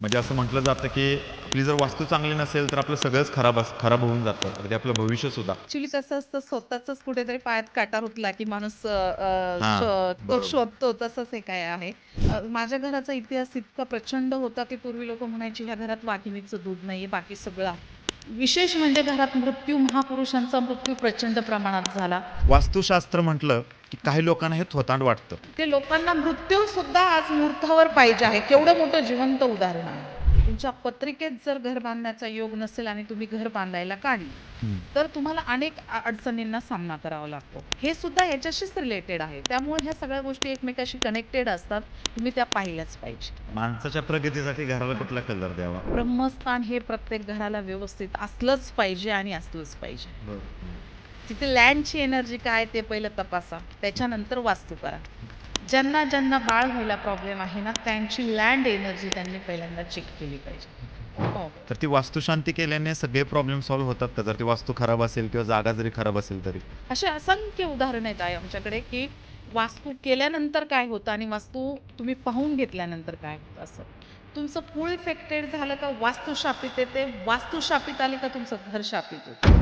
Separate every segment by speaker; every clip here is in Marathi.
Speaker 1: म्हणजे असं म्हटलं जातं, की आपली जर वास्तू चांगली नसेल, तर आपलं सगळंच खराब होऊन जातं. अगदी आपलं भविष्यसुद्धा.
Speaker 2: ॲक्चुअली कसं असतं स्वतःचाच कुठेतरी पायात काटा रुतला, की माणूस
Speaker 1: हां,
Speaker 2: तो
Speaker 1: बरोबर.
Speaker 2: शोधतो तसंच हे काय आहे. माझ्या घराचा इतिहास इतका प्रचंड होता, की पूर्वी लोकं म्हणायची ह्या घरात वाघिणीचं दूध नाहीये, बाकी सगळं आहे. विशेष म्हणजे घरात महापुरुषांचा मृत्यू प्रचंड प्रमाणात झाला.
Speaker 1: वास्तुशास्त्र म्हटलं, की काही लोकांना हे थोतांड वाटतं.
Speaker 2: ते लोकांना मृत्यू सुद्धा आज मुहूर्तावर पाहिजे आहे. केवढं मोठं जिवंत उदाहरण आहे. तुमच्या पत्रिकेत जर घर बांधण्याचा योग नसेल आणि तुम्ही घर बांधायला काढलं, तर तुम्हाला अनेक अडचणींना सामना करावा लागतो. हे सुद्धा याच्याशीच रिलेटेड आहे. त्यामुळे ह्या सगळ्या गोष्टी एकमेकाशी कनेक्टेड असतात. तुम्ही त्या पाहिल्याच पाहिजे.
Speaker 1: माणसाच्या प्रगतीसाठी घराला कुठला कलर द्यावा?
Speaker 2: ब्रह्मस्थान हे प्रत्येक घराला व्यवस्थित असलंच पाहिजे आणि असलंच पाहिजे.
Speaker 1: बरं.
Speaker 2: तिथे लँडची एनर्जी काय ते पहिलं तपासा. त्याच्यानंतर वास्तू करा. ज्यांना ज्यांना बाळ व्हायला प्रॉब्लेम आहे ना, त्यांची लँड एनर्जी त्यांनी पहिल्यांदा चेक केली पाहिजे. हो.
Speaker 1: तर ती वास्तुशांती केल्याने सगळे प्रॉब्लेम सॉल्व्ह होतात का? जर ती वास्तू खराब असेल किंवा जागा जरी खराब असेल तरी?
Speaker 2: असे असंख्य उदाहरण आहेत आहे आमच्याकडे, की वास्तू केल्यानंतर काय होतं आणि वास्तू तुम्ही पाहून घेतल्यानंतर काय होतं असं. तुमचं पूल इफेक्टेड झालं का वास्तू शापित येते, वास्तू शापित आली का तुमचं घर शापित होतं.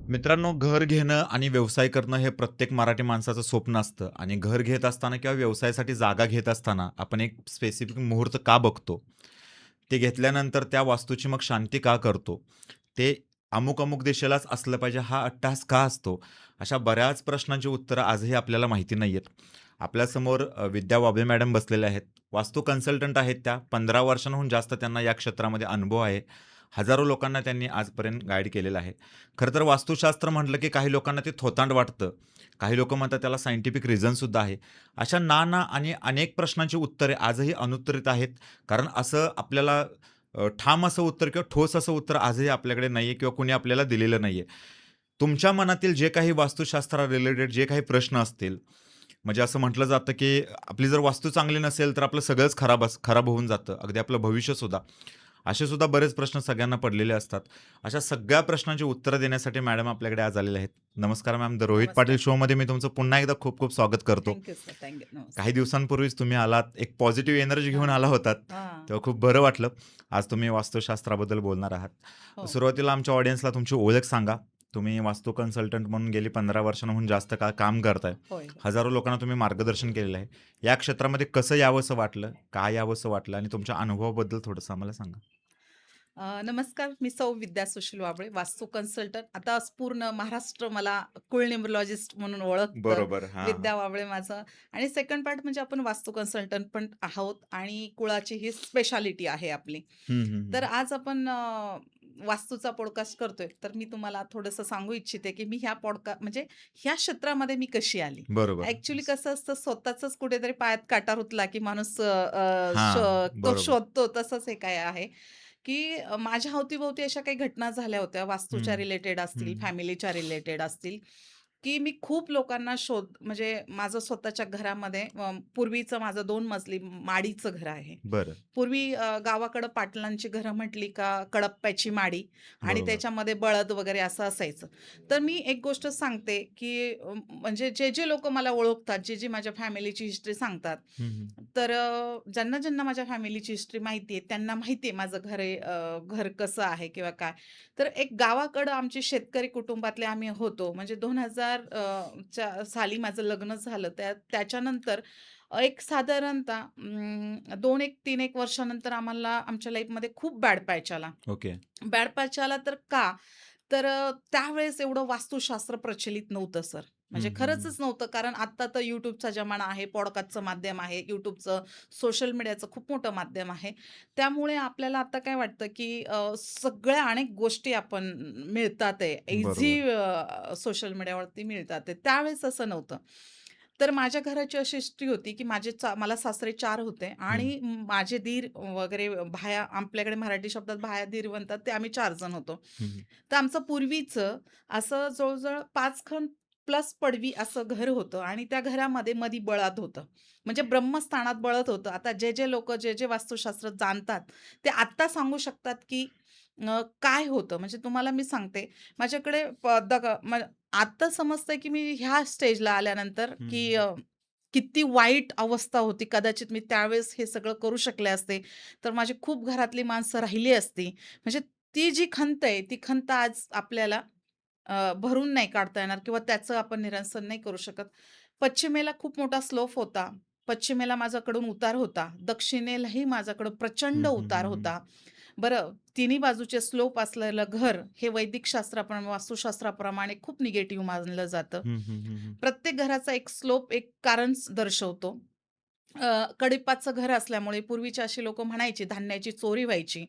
Speaker 1: मित्रांनो, घर घेणं आणि व्यवसाय करणं हे प्रत्येक मराठी माणसाचं स्वप्न असतं आणि घर घेत असताना किंवा व्यवसायासाठी जागा घेत असताना आपण एक स्पेसिफिक मुहूर्त का बघतो? ते घेतल्यानंतर त्या वास्तूची मग शांती का करतो? ते अमुक-अमुक दिशेलाच असलं पाहिजे हा अट्टहास का असतो? अशा बऱ्याच प्रश्नांची उत्तरं आजही आपल्याला माहिती नाहीयेत. आपल्यासमोर विद्या वाबळे मॅडम बसलेल्या आहेत. वास्तू कन्सल्टंट आहेत त्या. 15 वर्षांहून जास्त त्यांना या क्षेत्रामध्ये अनुभव आहे. हजारो लोकांना त्यांनी आजपर्यंत गाईड केलेलं आहे. खरं तर वास्तुशास्त्र म्हटलं की काही लोकांना ते थोतांड वाटतं. काही लोकं म्हणतात त्याला सायंटिफिक रिझनसुद्धा आहे. अशा ना आणि अनेक प्रश्नांची उत्तरे आजही अनुत्तरित आहेत. कारण असं आपल्याला ठाम असं उत्तर किंवा ठोस असं उत्तर आजही आपल्याकडे नाहीये किंवा कुणी आपल्याला दिलेलं नाहीये. तुमच्या मनातील जे काही वास्तुशास्त्रा रिलेटेड जे काही प्रश्न असतील, म्हणजे असं म्हटलं जातं, की आपली जर वास्तू चांगली नसेल, तर आपलं सगळंच खराब होऊन जातं. अगदी आपलं भविष्यसुद्धा. असे सुद्धा बरेच प्रश्न सगळ्यांना पडलेले असतात. अशा सगळ्या प्रश्नांची उत्तरं देण्यासाठी मॅडम आपल्याकडे आज आलेले आहेत. नमस्कार मॅम. द रोहित पाटील
Speaker 2: नमस्कार.
Speaker 1: शोमध्ये मी तुमचं पुन्हा एकदा खूप स्वागत करतो.
Speaker 2: Thank sir.
Speaker 1: काही
Speaker 2: नमस्कार.
Speaker 1: दिवसांपूर्वीच तुम्ही आलात. एक पॉझिटिव्ह एनर्जी घेऊन
Speaker 2: हां.
Speaker 1: आला होतात.
Speaker 2: हां.
Speaker 1: तेव्हा खूप बरं वाटलं. आज तुम्ही वास्तुशास्त्राबद्दल बोलणार आहात.
Speaker 2: हो.
Speaker 1: सुरुवातीला आमच्या ऑडियन्सला तुमची ओळख सांगा. तुम्ही वास्तू कन्सल्टंट म्हणून गेली 15 वर्षांहून जास्त काळ काम करताय.
Speaker 2: होय.
Speaker 1: हजारो लोकांना तुम्ही मार्गदर्शन केलेलं आहे. या क्षेत्रामध्ये कसं यावंसं वाटलं? का यावंसं वाटलं? आणि तुमच्या अनुभवाबद्दल थोडंसं आम्हाला सांगा?
Speaker 2: नमस्कार, मी सौ विद्या सुशील वाबळे, वास्तू कन्सल्टंट. आता पूर्ण महाराष्ट्र मला कुळनिमोलॉजिस्ट म्हणून ओळखतं.
Speaker 1: बरोबर. हां, हां.
Speaker 2: विद्या वाबळे माझं आणि सेकंड पार्ट म्हणजे आपण वास्तू कन्सल्टंट पण आहोत आणि कुळाची ही स्पेशालिटी आहे आपली.
Speaker 1: हं, हं,
Speaker 2: तर
Speaker 1: हं.
Speaker 2: आज आपण वास्तूचा पॉडकास्ट करतोय, तर मी तुम्हाला थोडंसं सांगू इच्छिते, की मी म्हणजे ह्या क्षेत्रामध्ये मी कशी आली.
Speaker 1: बरोबर.
Speaker 2: ॲक्चुअली कसं असतं स्वतःचाच कुठेतरी पायात काटा रुतला, की माणूस अ, अ,
Speaker 1: हां,
Speaker 2: तो
Speaker 1: बरोबर.
Speaker 2: शोधतो तसंच हे काय आहे. की माझ्या अवतीभोवती अशा काही घटना झाल्या होत्या वास्तूच्या
Speaker 1: हं,
Speaker 2: रिलेटेड असतील,
Speaker 1: हं.
Speaker 2: फॅमिलीच्या रिलेटेड असतील, की मी खूप लोकांना म्हणजे माझं स्वतःच्या घरामध्ये पूर्वीचं माझं 2 मजली माडीचं घर आहे.
Speaker 1: बरं.
Speaker 2: पूर्वी गावाकडं पाटलांची घरं म्हटली का कडप्प्याची माडी आणि
Speaker 1: बरोबर.
Speaker 2: त्याच्यामध्ये बळद वगैरे असं असायचं. तर मी एक गोष्ट सांगते, की म्हणजे जे लोकं मला ओळखतात, जे माझ्या फॅमिलीची हिस्ट्री सांगतात,
Speaker 1: हं, हं.
Speaker 2: तर ज्यांना माझ्या फॅमिलीची हिस्ट्री माहिती आहे, त्यांना माहिती आहे माझं घर कसं आहे किंवा काय. तर एक गावाकडं आमची शेतकरी कुटुंबातले आम्ही होतो. म्हणजे 2000 च्या साली माझं लग्न झालं. त्याच्यानंतर एक साधारणतः 2 एक 3 एक वर्षानंतर आम्हाला आमच्या लाईफमध्ये खूप बॅड पॅच आला.
Speaker 1: ओके.
Speaker 2: बॅड पॅच आला तर का? तर त्यावेळेस एवढं वास्तुशास्त्र प्रचलित नव्हतं सर. म्हणजे
Speaker 1: हं, हं, हं.
Speaker 2: खरंचच नव्हतं. कारण आत्ता तर YouTubeचा जमाना आहे, पॉडकास्टचं माध्यम आहे, YouTubeचं सोशल मीडियाचं खूप मोठं माध्यम आहे. त्यामुळे आपल्याला आता काय वाटतं, की सगळ्या अनेक गोष्टी आपण मिळतात आहे.
Speaker 1: बरोबर.
Speaker 2: इझी सोशल मीडियावरती मिळतात आहे. त्यावेळेस असं नव्हतं. तर माझ्या घराची अशी हिस्ट्री होती, की मला सासरे 4 होते
Speaker 1: हं.
Speaker 2: आणि माझे दीर वगैरे भाया आपल्याकडे मराठी शब्दात भाया, दीर म्हणतात, ते आम्ही 4 जण होतो.
Speaker 1: हं, हं.
Speaker 2: तर आमचं पूर्वीचं असं जवळ-जवळ 5 खण प्लस पडवी असं घर होतं आणि त्या घरामध्ये मधी बळद होतं. म्हणजे ब्रह्मस्थानात बळद होतं. आता जे लोकं जे वास्तुशास्त्र जाणतात, ते आत्ता सांगू शकतात, की काय होतं. म्हणजे तुम्हाला मी सांगते, माझ्याकडे आता समजतंय, की मी ह्या स्टेजला आल्यानंतर,
Speaker 1: हं,
Speaker 2: की
Speaker 1: हं.
Speaker 2: किती वाईट अवस्था होती. कदाचित मी त्यावेळेस हे सगळं करू शकले असते, तर माझी खूप घरातली माणसं राहिली असती. म्हणजे ती जी खंत आहे, ती खंत आज आपल्याला भरून नाही काढता येणार किंवा त्याचं आपण निरसन नाही करू शकत. पश्चिमेला खूप मोठा स्लोप होता. पश्चिमेला माझ्याकडून उतार होता. दक्षिणेलाही माझ्याकडं प्रचंड
Speaker 1: हं, हं,
Speaker 2: उतार
Speaker 1: हं, हं.
Speaker 2: होता. बरं, तिन्ही बाजूचे स्लोप असलेलं घर हे वैदिक शास्त्राप्रमाणे, वास्तुशास्त्राप्रमाणे खूप निगेटिव्ह मानलं जातं.
Speaker 1: हं, हं, हं, हं.
Speaker 2: प्रत्येक घराचा एक स्लोप एक कारण दर्शवतो. कडिप्पाचं घर असल्यामुळे पूर्वीची अशी लोकं म्हणायची धान्याची चोरी व्हायची.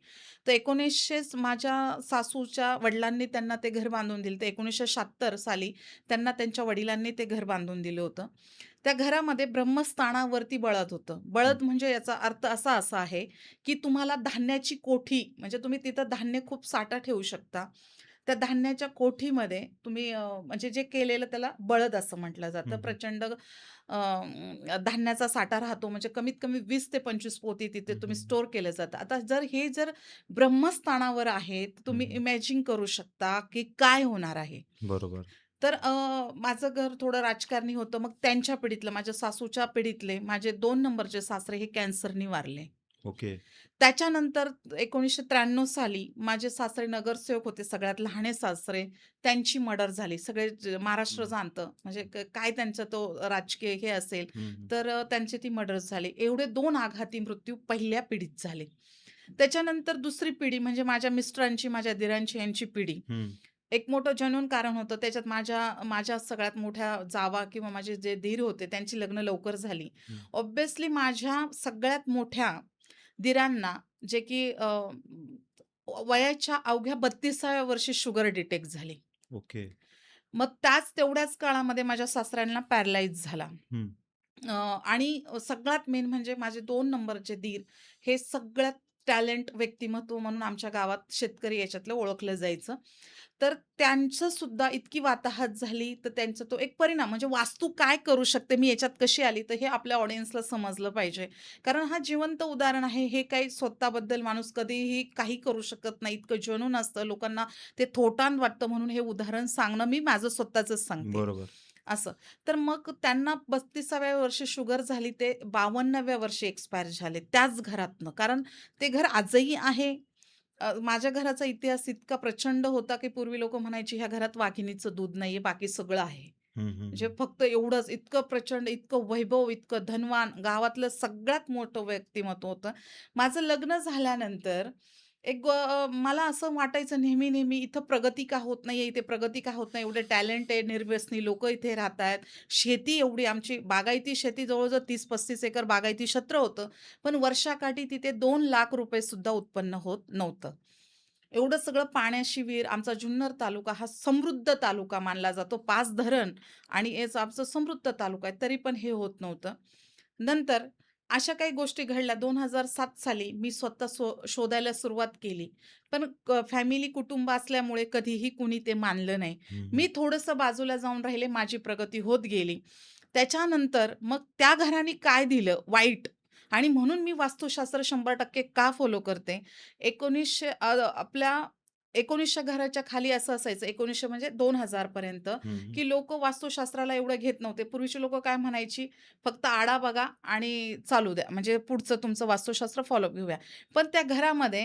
Speaker 2: तर 1900च माझ्या सासूच्या वडिलांनी त्यांना ते घर बांधून दिलं. तर 1976 साली त्यांना त्यांच्या वडिलांनी ते घर बांधून दिलं होतं. त्या घरामध्ये ब्रह्मस्थानावरती बळद होतं.
Speaker 1: हं.
Speaker 2: बळद म्हणजे याचा अर्थ असा आहे, की तुम्हाला धान्याची कोठी म्हणजे तुम्ही तिथं धान्य खूप साठा ठेवू शकता. त्या धान्याच्या कोठीमध्ये तुम्ही म्हणजे जे केलेलं त्याला बळद असं म्हटलं जातं.
Speaker 1: हं, हं.
Speaker 2: प्रचंड धान्याचा साठा राहतो म्हणजे कमीत कमी 20 ते 25 पोती तिथे
Speaker 1: हं,
Speaker 2: तुम्ही
Speaker 1: हं.
Speaker 2: स्टोअर केलं जातं. आता जर ब्रह्मस्थानावर आहे, तर
Speaker 1: हं,
Speaker 2: तुम्ही
Speaker 1: हं.
Speaker 2: इमॅजिन करू शकता, की काय होणार आहे.
Speaker 1: बरोबर.
Speaker 2: तर माझं घर थोडं राजकारणी होतं. मग त्यांच्या पिढीतलं, माझ्या सासूच्या पिढीतले माझे 2 नंबरचे सासरे हे कॅन्सरनी वारले.
Speaker 1: ओके.
Speaker 2: त्याच्यानंतर 1993 साली माझे सासरे नगरसेवक होते, सगळ्यात लहाने सासरे. त्यांची मर्डर झाली. सगळे महाराष्ट्र
Speaker 1: हं.
Speaker 2: जाणतं. म्हणजे काय त्यांचा तो राजकीय हे असेल,
Speaker 1: हं, हं.
Speaker 2: तर त्यांची ती मर्डर झाली. एवढे 2 आघाती मृत्यू पहिल्या पिढीत झाले. त्याच्यानंतर दुसरी पिढी म्हणजे माझ्या मिस्टरांची, माझ्या दिरांची यांची पिढी.
Speaker 1: हं.
Speaker 2: एक मोठं जेन्युइन कारण होतं. त्याच्यात माझ्या माझ्या सगळ्यात मोठ्या जावा किंवा माझे जे दीर होते त्यांची लग्न लवकर झाली.
Speaker 1: हं.
Speaker 2: ऑब्व्हियसली माझ्या सगळ्यात मोठ्या दीरांना जे की वयाच्या अवघ्या 32व्या वर्षी शुगर डिटेक्ट झाली.
Speaker 1: ओके.
Speaker 2: मग तेवढ्याच काळामध्ये माझ्या सासऱ्यांना पॅरालाईज झाला.
Speaker 1: हं.
Speaker 2: आणि सगळ्यात मेन म्हणजे माझे 2 नंबरचे दीर हे सगळ्यात टॅलेंट व्यक्तिमत्व म्हणून आमच्या गावात शेतकरी याच्यातलं ओळखलं जायचं. तर त्यांचं सुद्धा इतकी वाताहत झाली, तर त्यांचा तो एक परिणाम म्हणजे वास्तू काय करू शकते, मी याच्यात कशी आली, तर हे आपल्या ऑडियन्सला समजलं पाहिजे. कारण हा जिवंत उदाहरण आहे. हे काही स्वतःबद्दल माणूस कधीही काही करू शकत नाही. इतकं जेन्युइन असतं. लोकांना ते थोटांड वाटतं म्हणून हे उदाहरण सांगणं मी माझं स्वतःचंच सांगते.
Speaker 1: बरोबर.
Speaker 2: असं. तर मग त्यांना 35व्या वर्षी शुगर झाली. ते 52व्या वर्षी एक्सपायर झाले त्याच घरातनं. कारण ते घर आजही आहे. माझ्या घराचा इतिहास इतका प्रचंड होता, की पूर्वी लोकं म्हणायची, "ह्या घरात वाघिणीचं दूध नाहीये, बाकी सगळं आहे."
Speaker 1: हं, हं,
Speaker 2: म्हणजे
Speaker 1: हं.
Speaker 2: फक्त एवढंच, इतकं प्रचंड, इतकं वैभव, इतकं धनवान, गावातलं सगळ्यात मोठं व्यक्तिमत्व होतं. माझं लग्न झाल्यानंतर मला असं वाटायचं नेहमी-नेहमी, इथं प्रगती का होत नाहीये, इथे प्रगती का होत नाही, एवढे टॅलेंट आहे, निर्व्यसनी लोकं इथे राहतायत. शेती एवढी आमची बागायती शेती जवळ-जवळ 30-35 एकर बागायती क्षेत्र होतं. पण वर्षाकाठी तिथे ₹2,00,000 सुद्धा उत्पन्न होत नव्हतं. एवढं सगळं पाण्याशी विहीर आमचा जुन्नर तालुका हा समृद्ध तालुका मानला जातो. 5 धरण आणि हेच आमचा समृद्ध तालुका आहे. तरी पण हे होत नव्हतं. नंतर अशा काही गोष्टी घडल्या 2007 साली मी स्वतः शोधायला सुरुवात केली. पण फॅमिली कुटुंब असल्यामुळे कधीही कुणी ते मानलं नाही.
Speaker 1: हं, हं.
Speaker 2: मी थोडंसं बाजूला जाऊन राहिले. माझी प्रगती होत गेली. त्याच्यानंतर मग त्या घराने काय दिलं वाईट आणि म्हणून मी वास्तुशास्त्र 100% का फॉलो करते. 1900 आपल्या 1900 घराच्या खाली असं असायचं 1900 म्हणजे 2000 पर्यंत,
Speaker 1: हं, हं.
Speaker 2: की लोकं वास्तुशास्त्राला एवढं घेत नव्हते. पूर्वीची लोकं काय म्हणायची, "फक्त आडा बघा आणि चालू द्या. म्हणजे पुढचं तुमचं वास्तुशास्त्र फॉलो घेऊया." पण त्या घरामध्ये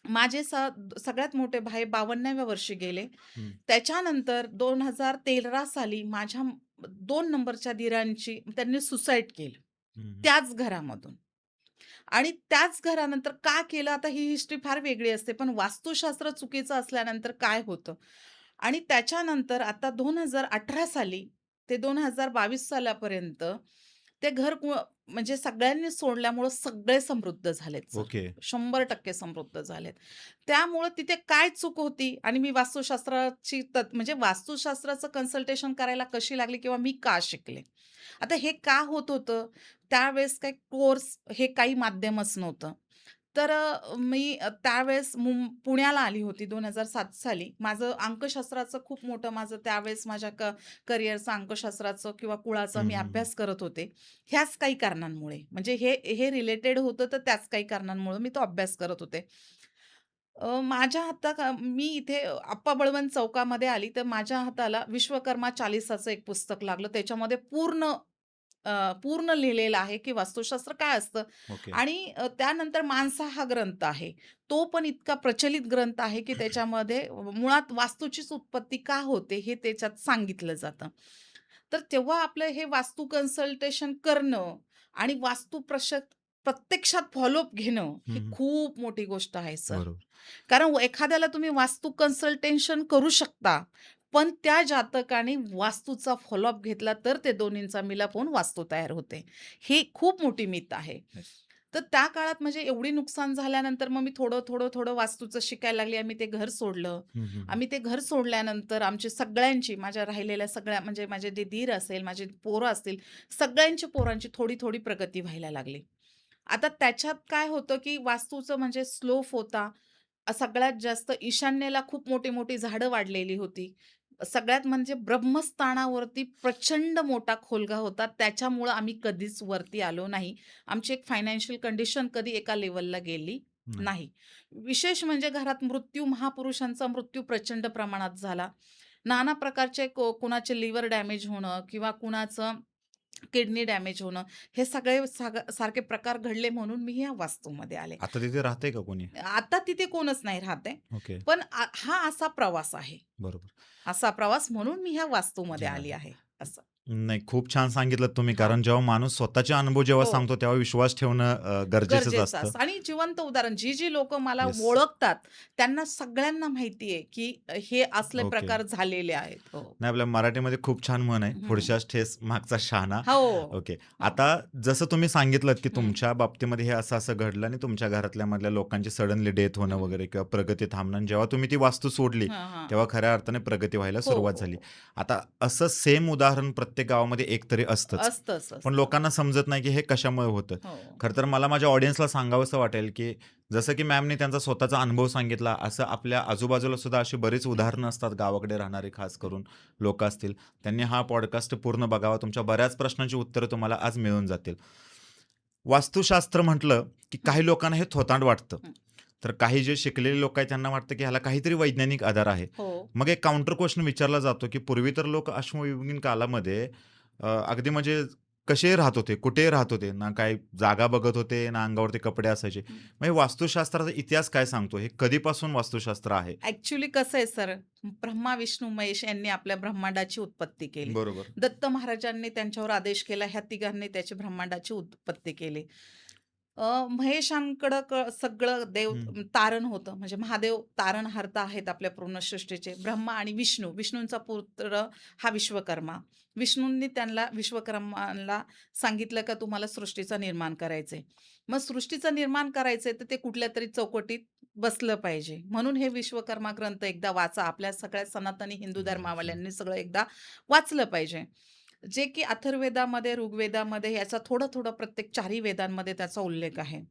Speaker 2: माझे सगळ्यात मोठे भाई 52व्या वर्षी गेले.
Speaker 1: हं,
Speaker 2: त्याच्यानंतर 2013 साली माझ्या 2 नंबरच्या दीरांची त्यांनी सुसाईड केलं.
Speaker 1: हं, हं.
Speaker 2: त्याच घरामधून. आणि त्याच घरानंतर का केलं आता ही हिस्ट्री फार वेगळी असते. पण वास्तुशास्त्र चुकीचं असल्यानंतर काय होतं? आणि त्याच्यानंतर आता 2018 साली ते 2022 सालापर्यंत ते घर म्हणजे सगळ्यांनी सोडल्यामुळं सगळे समृद्ध झालेत सर.
Speaker 1: ओके.
Speaker 2: 100% समृद्ध झालेत. त्यामुळं तिथे काय चूक होती आणि मी वास्तुशास्त्राची म्हणजे वास्तुशास्त्राचं कन्सल्टेशन करायला कशी लागली किंवा मी का शिकले? आता हे का होत होतं? त्यावेळेस काही कोर्स हे काही माध्यमच नव्हतं. तर मी त्यावेळेस पुण्याला आली होती 2007 साली. माझं अंकशास्त्राचं खूप मोठं माझं त्यावेळेस माझ्या करिअरचं अंकशास्त्राचं किंवा कुळाचा
Speaker 1: हं,
Speaker 2: मी
Speaker 1: हं, हं.
Speaker 2: अभ्यास करत होते. ह्याच काही कारणांमुळे. म्हणजे हे रिलेटेड होतं तर त्याच काही कारणांमुळे मी तो अभ्यास करत होते. माझ्या मी इथे आप्पा बळवंत चौकामध्ये आली, तर माझ्या हाताला विश्वकर्मा चालीसाचं एक पुस्तक लागलं. त्याच्यामध्ये पूर्ण पूर्ण लिहिलेलं आहे, की वास्तुशास्त्र काय असतं
Speaker 1: ओके.
Speaker 2: आणि त्यानंतर माणसा हा ग्रंथ आहे. तो पण इतका प्रचलित ग्रंथ आहे, की त्याच्यामध्ये मुळात वास्तूचीच उत्पत्ती का होते, हे त्याच्यात सांगितलं जातं. तर तेव्हा आपलं हे वास्तू कन्सल्टेशन करणं आणि प्रत्यक्षात फॉलोअप घेणं,
Speaker 1: हं,
Speaker 2: ही
Speaker 1: हं.
Speaker 2: खूप मोठी गोष्ट आहे सर.
Speaker 1: बरोबर.
Speaker 2: कारण एखाद्याला तुम्ही वास्तू कन्सल्टेशन करू शकता, पण त्या जातकाने वास्तूचा फॉलोअप घेतला तर ते दोन्हींचा मिलाप होऊन वास्तू तयार होते. ही खूप मोठी मिथ आहे.
Speaker 1: येस.
Speaker 2: तर त्या काळात म्हणजे एवढी नुकसान झाल्यानंतर मग मी थोडं वास्तूचं शिकायला लागली. आम्ही ते घर सोडलं.
Speaker 1: हं, हं, हं.
Speaker 2: आम्ही ते घर सोडल्यानंतर आमची सगळ्यांची, माझ्या राहिलेल्या सगळ्या म्हणजे माझे जे दीर असेल, माझे पोरं असतील, सगळ्यांची पोरांची थोडी प्रगती व्हायला लागली. आता त्याच्यात काय होतं, की वास्तूचं म्हणजे स्लोप होता. सगळ्यात जास्त ईशान्येला खूप मोठी-मोठी झाडं वाढलेली होती. सगळ्यात म्हणजे ब्रह्मस्थानावरती प्रचंड मोठा खोलगा होता. त्याच्यामुळं आम्ही कधीच वरती आलो नाही. आमची एक फायनान्शियल कंडिशन कधी एका लेव्हलला गेली
Speaker 1: नाही.
Speaker 2: नाही. विशेष म्हणजे घरात महापुरुषांचा मृत्यू प्रचंड प्रमाणात झाला. नाना प्रकारचे कुणाचे लिव्हर डॅमेज होणं किंवा कुणाचं किडनी डॅमेज होणं, हे सगळे सारखे प्रकार घडले म्हणून मी या वास्तूमध्ये आले.
Speaker 1: आता तिथे राहतंय का कोणी?
Speaker 2: आता तिथे कोणच नाही राहत आहे.
Speaker 1: ओके.
Speaker 2: पण हा असा प्रवास आहे.
Speaker 1: बरोबर.
Speaker 2: असा प्रवास म्हणून मी ह्या वास्तूमध्ये
Speaker 1: झाला
Speaker 2: आली
Speaker 1: आहे.
Speaker 2: आहे. असं.
Speaker 1: नाही, खूप छान सांगितलत तुम्ही.
Speaker 2: हां.
Speaker 1: कारण जेव्हा माणूस स्वतःचे अनुभव जेव्हा
Speaker 2: हो.
Speaker 1: सांगतो, तेव्हा विश्वास ठेवणं गरजेचंच
Speaker 2: गरजेचं
Speaker 1: असतं.
Speaker 2: असतं आणि जिवंत उदाहरण जी लोकं मला
Speaker 1: येस.
Speaker 2: ओळखतात, त्यांना सगळ्यांना माहिती आहे, की हे असले
Speaker 1: ओके.
Speaker 2: प्रकार झालेले आहेत. हो.
Speaker 1: नाही, आपल्या मराठीमध्ये खूप छान म्हण आहे,
Speaker 2: हं.
Speaker 1: "पुढच्याच ठेस मागचा शहाणा."
Speaker 2: हो.
Speaker 1: ओके.
Speaker 2: हो.
Speaker 1: आता जसं तुम्ही सांगितलत, की
Speaker 2: हं.
Speaker 1: तुमच्या बाबतीमध्ये हे असं-असं घडलं आणि तुमच्या घरातल्यामधल्या लोकांची सडनली डेथ होणं
Speaker 2: हं.
Speaker 1: वगैरे किंवा प्रगती थांबणं आणि जेव्हा तुम्ही ती वास्तू सोडली,
Speaker 2: हां, हां.
Speaker 1: तेव्हा खऱ्या अर्थाने प्रगती व्हायला
Speaker 2: हो,
Speaker 1: सुरुवात
Speaker 2: हो,
Speaker 1: झाली.
Speaker 2: हो.
Speaker 1: आता असं सेम उदाहरण प्रत्येक गावामध्ये एक तरी असतंच. पण
Speaker 2: असतं.
Speaker 1: लोकांना समजत नाही, की हे कशामुळे होतं.
Speaker 2: हो.
Speaker 1: खरं तर मला माझ्या ऑडियन्सला सांगावसं वाटेल, की जसं की मॅमनी त्यांचा स्वतःचा अनुभव सांगितला, असं आपल्या आजूबाजूला सुद्धा अशी बरीच उदाहरणं असतात, गावाकडे राहणारे खास करून लोकं असतील. त्यांनी हा पॉडकास्ट पूर्ण बघावा. तुमच्या बऱ्याच प्रश्नांची उत्तरं तुम्हाला आज मिळून जातील. वास्तुशास्त्र म्हटलं, की
Speaker 2: हं,
Speaker 1: काही लोकांना हे थोतांड वाटतं.
Speaker 2: हं.
Speaker 1: तर काही जे शिकलेले लोक आहेत त्यांना वाटतं, की ह्याला काहीतरी वैज्ञानिक आधार आहे.
Speaker 2: हो.
Speaker 1: मग एक काउंटर क्वेशन विचारला जातो, की पूर्वी तर लोक अश्मयुगीन कालामध्ये अगदी म्हणजे कसेही राहत होते, कुठेही राहत होते. ना काही जागा बघत होते, ना अंगावरती कपडे असायचे.
Speaker 2: हं.
Speaker 1: मग हे वास्तुशास्त्राचा इतिहास काय सांगतो? हे कधीपासून वास्तुशास्त्र आहे?
Speaker 2: ॲक्चुअली कसं आहे सर, ब्रह्मा, विष्णू, महेश यांनी आपल्या ब्रह्मांडाची उत्पत्ती केली.
Speaker 1: बरोबर.
Speaker 2: दत्त महाराजांनी त्यांच्यावर आदेश केला. ह्या तिघांनी त्याची ब्रह्मांडाची उत्पत्ती केली. महेशांकडं सगळं
Speaker 1: हं.
Speaker 2: तारण होतं. म्हणजे महादेव तारणहार्ता आहेत आपल्या पूर्ण सृष्टीचे. ब्रह्मा आणि विष्णू, विष्णूंचा पुत्र हा विश्वकर्मा. विष्णूंनी त्यांना विश्वकर्माला सांगितलं का तुम्हाला सृष्टीचं निर्माण करायचंय. मग सृष्टीचं निर्माण करायचंय तर ते कुठल्यातरी चौकटीत बसलं पाहिजे. म्हणून हे विश्वकर्मा ग्रंथ एकदा वाचा. आपल्या सगळ्या सनातनी हिंदू
Speaker 1: बरोबर.
Speaker 2: धर्मावाल्यांनी सगळं एकदा वाचलं पाहिजे. जे की अथर्ववेदामध्ये, ऋग्वेदामध्ये याचा थोडं प्रत्येक चारही वेदांमध्ये त्याचा उल्लेख आहे.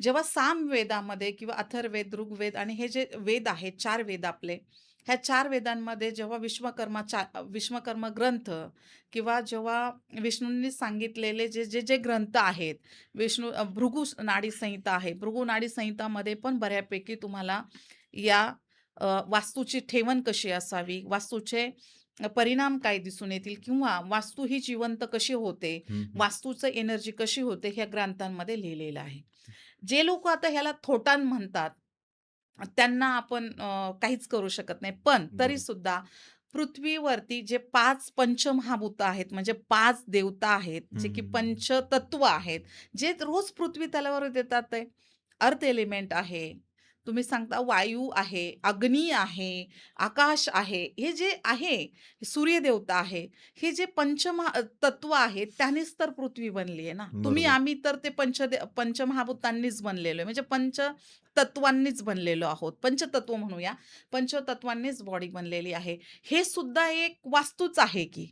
Speaker 2: जेव्हा सामवेदामध्ये किंवा अथर्ववेद, ऋग्वेद आणि हे जे वेद आहेत, 4 वेद आपले, ह्या 4 वेदांमध्ये जेव्हा विश्वकर्म ग्रंथ किंवा जेव्हा विष्णूंनी सांगितलेले जे ग्रंथ आहेत, भृगु नाडी संहिता आहे. भृगु नाडी संहितामध्ये पण बऱ्यापैकी तुम्हाला या वास्तूची ठेवण कशी असावी, वास्तूचे परिणाम काय दिसून येतील किंवा वास्तू ही जिवंत कशी होते,
Speaker 1: हं, हं.
Speaker 2: वास्तूचं एनर्जी कशी होते, ह्या ग्रंथांमध्ये लिहिलेलं आहे. जे लोकं आता ह्याला थोटांड म्हणतात, त्यांना आपण काहीच करू शकत नाही. पण
Speaker 1: बरोबर.
Speaker 2: तरीसुद्धा पृथ्वीवरती जे 5 पंचमहाभूत आहेत, म्हणजे 5 देवता आहेत,
Speaker 1: हं,
Speaker 2: जे
Speaker 1: हं,
Speaker 2: की
Speaker 1: हं.
Speaker 2: पंचतत्व आहेत, जे रोज पृथ्वी तलावर येतात ते. अर्थ एलिमेंट आहे. तुम्ही सांगता वायू आहे, अग्नी आहे, आकाश आहे. हे जे आहे, सूर्यदेवता आहे. हे जे तत्व आहेत, त्यानेच तर पृथ्वी बनली आहे ना.
Speaker 1: बरोबर.
Speaker 2: आम्ही तर ते पंचमहाभूतांनीच बनलेलो आहे. म्हणजे पंचतत्वांनीच बनलेलो आहोत. पंचतत्व म्हणूया. पंचतत्वांनीच बॉडी बनलेली आहे. हे सुद्धा एक वास्तूच आहे की.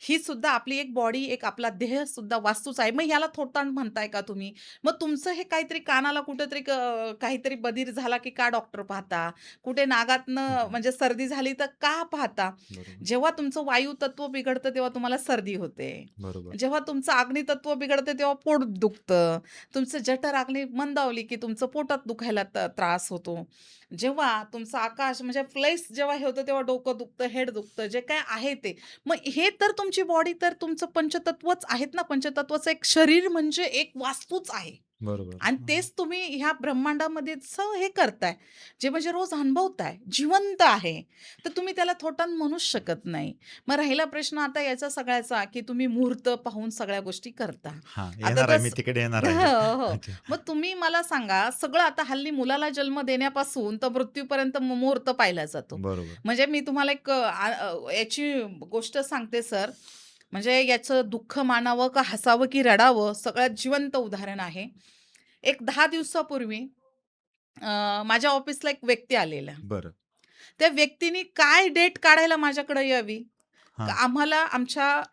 Speaker 2: ही सुद्धा आपली एक बॉडी, एक आपला देह सुद्धा वास्तूच आहे. मग ह्याला थोतांड म्हणताय का तुम्ही? मग तुमचं हे काहीतरी कानाला कुठेतरी काहीतरी बधीर झाला की का डॉक्टर पाहता? कुठे
Speaker 1: हं,
Speaker 2: नागातनं
Speaker 1: हं.
Speaker 2: म्हणजे सर्दी झाली तर का पाहता?
Speaker 1: बरोबर.
Speaker 2: जेव्हा तुमचं वायू तत्व बिघडतं तेव्हा तुम्हाला सर्दी होते.
Speaker 1: बरोबर.
Speaker 2: जेव्हा तुमचं अग्नितत्व बिघडतं तेव्हा पोट दुखतं. तुमचं जठर-अग्नी मंदावली की तुमचं पोटात दुखायला त्रास होतो. जेव्हा तुमचं आकाश म्हणजे फ्लेश जेव्हा हे होतं तेव्हा डोकं दुखतं, हेड दुखतं, जे काय आहे ते. मग हे तर तुमच्या तुमची बॉडी तर तुमचं पंचतत्वच आहेत ना, पंचतत्वाचं एक शरीर म्हणजे एक वास्तूच आहे.
Speaker 1: बरोबर.
Speaker 2: आणि
Speaker 1: हां.
Speaker 2: तेच तुम्ही ह्या ब्रह्मांडामध्येच हे करताय, जे म्हणजे रोज अनुभवताय, जिवंत आहे. तर तुम्ही त्याला थोटांड म्हणूच शकत नाही. मग राहिला प्रश्न आता याचा सगळ्याचा, की तुम्ही मुहूर्त पाहून सगळ्या गोष्टी करता.
Speaker 1: हां,
Speaker 2: आता
Speaker 1: येणार
Speaker 2: तर
Speaker 1: आहे. मी तिकडे येणार आहे.
Speaker 2: हो, हो.
Speaker 1: अच्छा.
Speaker 2: मग तुम्ही मला सांगा, सगळं आता हल्ली मुलाला जन्म देण्यापासून तर मृत्यूपर्यंत मुहूर्त पाहिला जातो.
Speaker 1: बरोबर.
Speaker 2: म्हणजे मी तुम्हाला एक याची गोष्ट सांगते सर, म्हणजे याचं दुःख मानावं का हसावं की रडावं, सगळ्यात जिवंत उदाहरण आहे. एक 10 दिवसापूर्वी माझ्या ऑफिसला एक व्यक्ती आलेला.
Speaker 1: बरं.
Speaker 2: त्या व्यक्तीने काय डेट काढायला माझ्याकडे यावी, का
Speaker 1: हां.
Speaker 2: आम्हाला आमच्या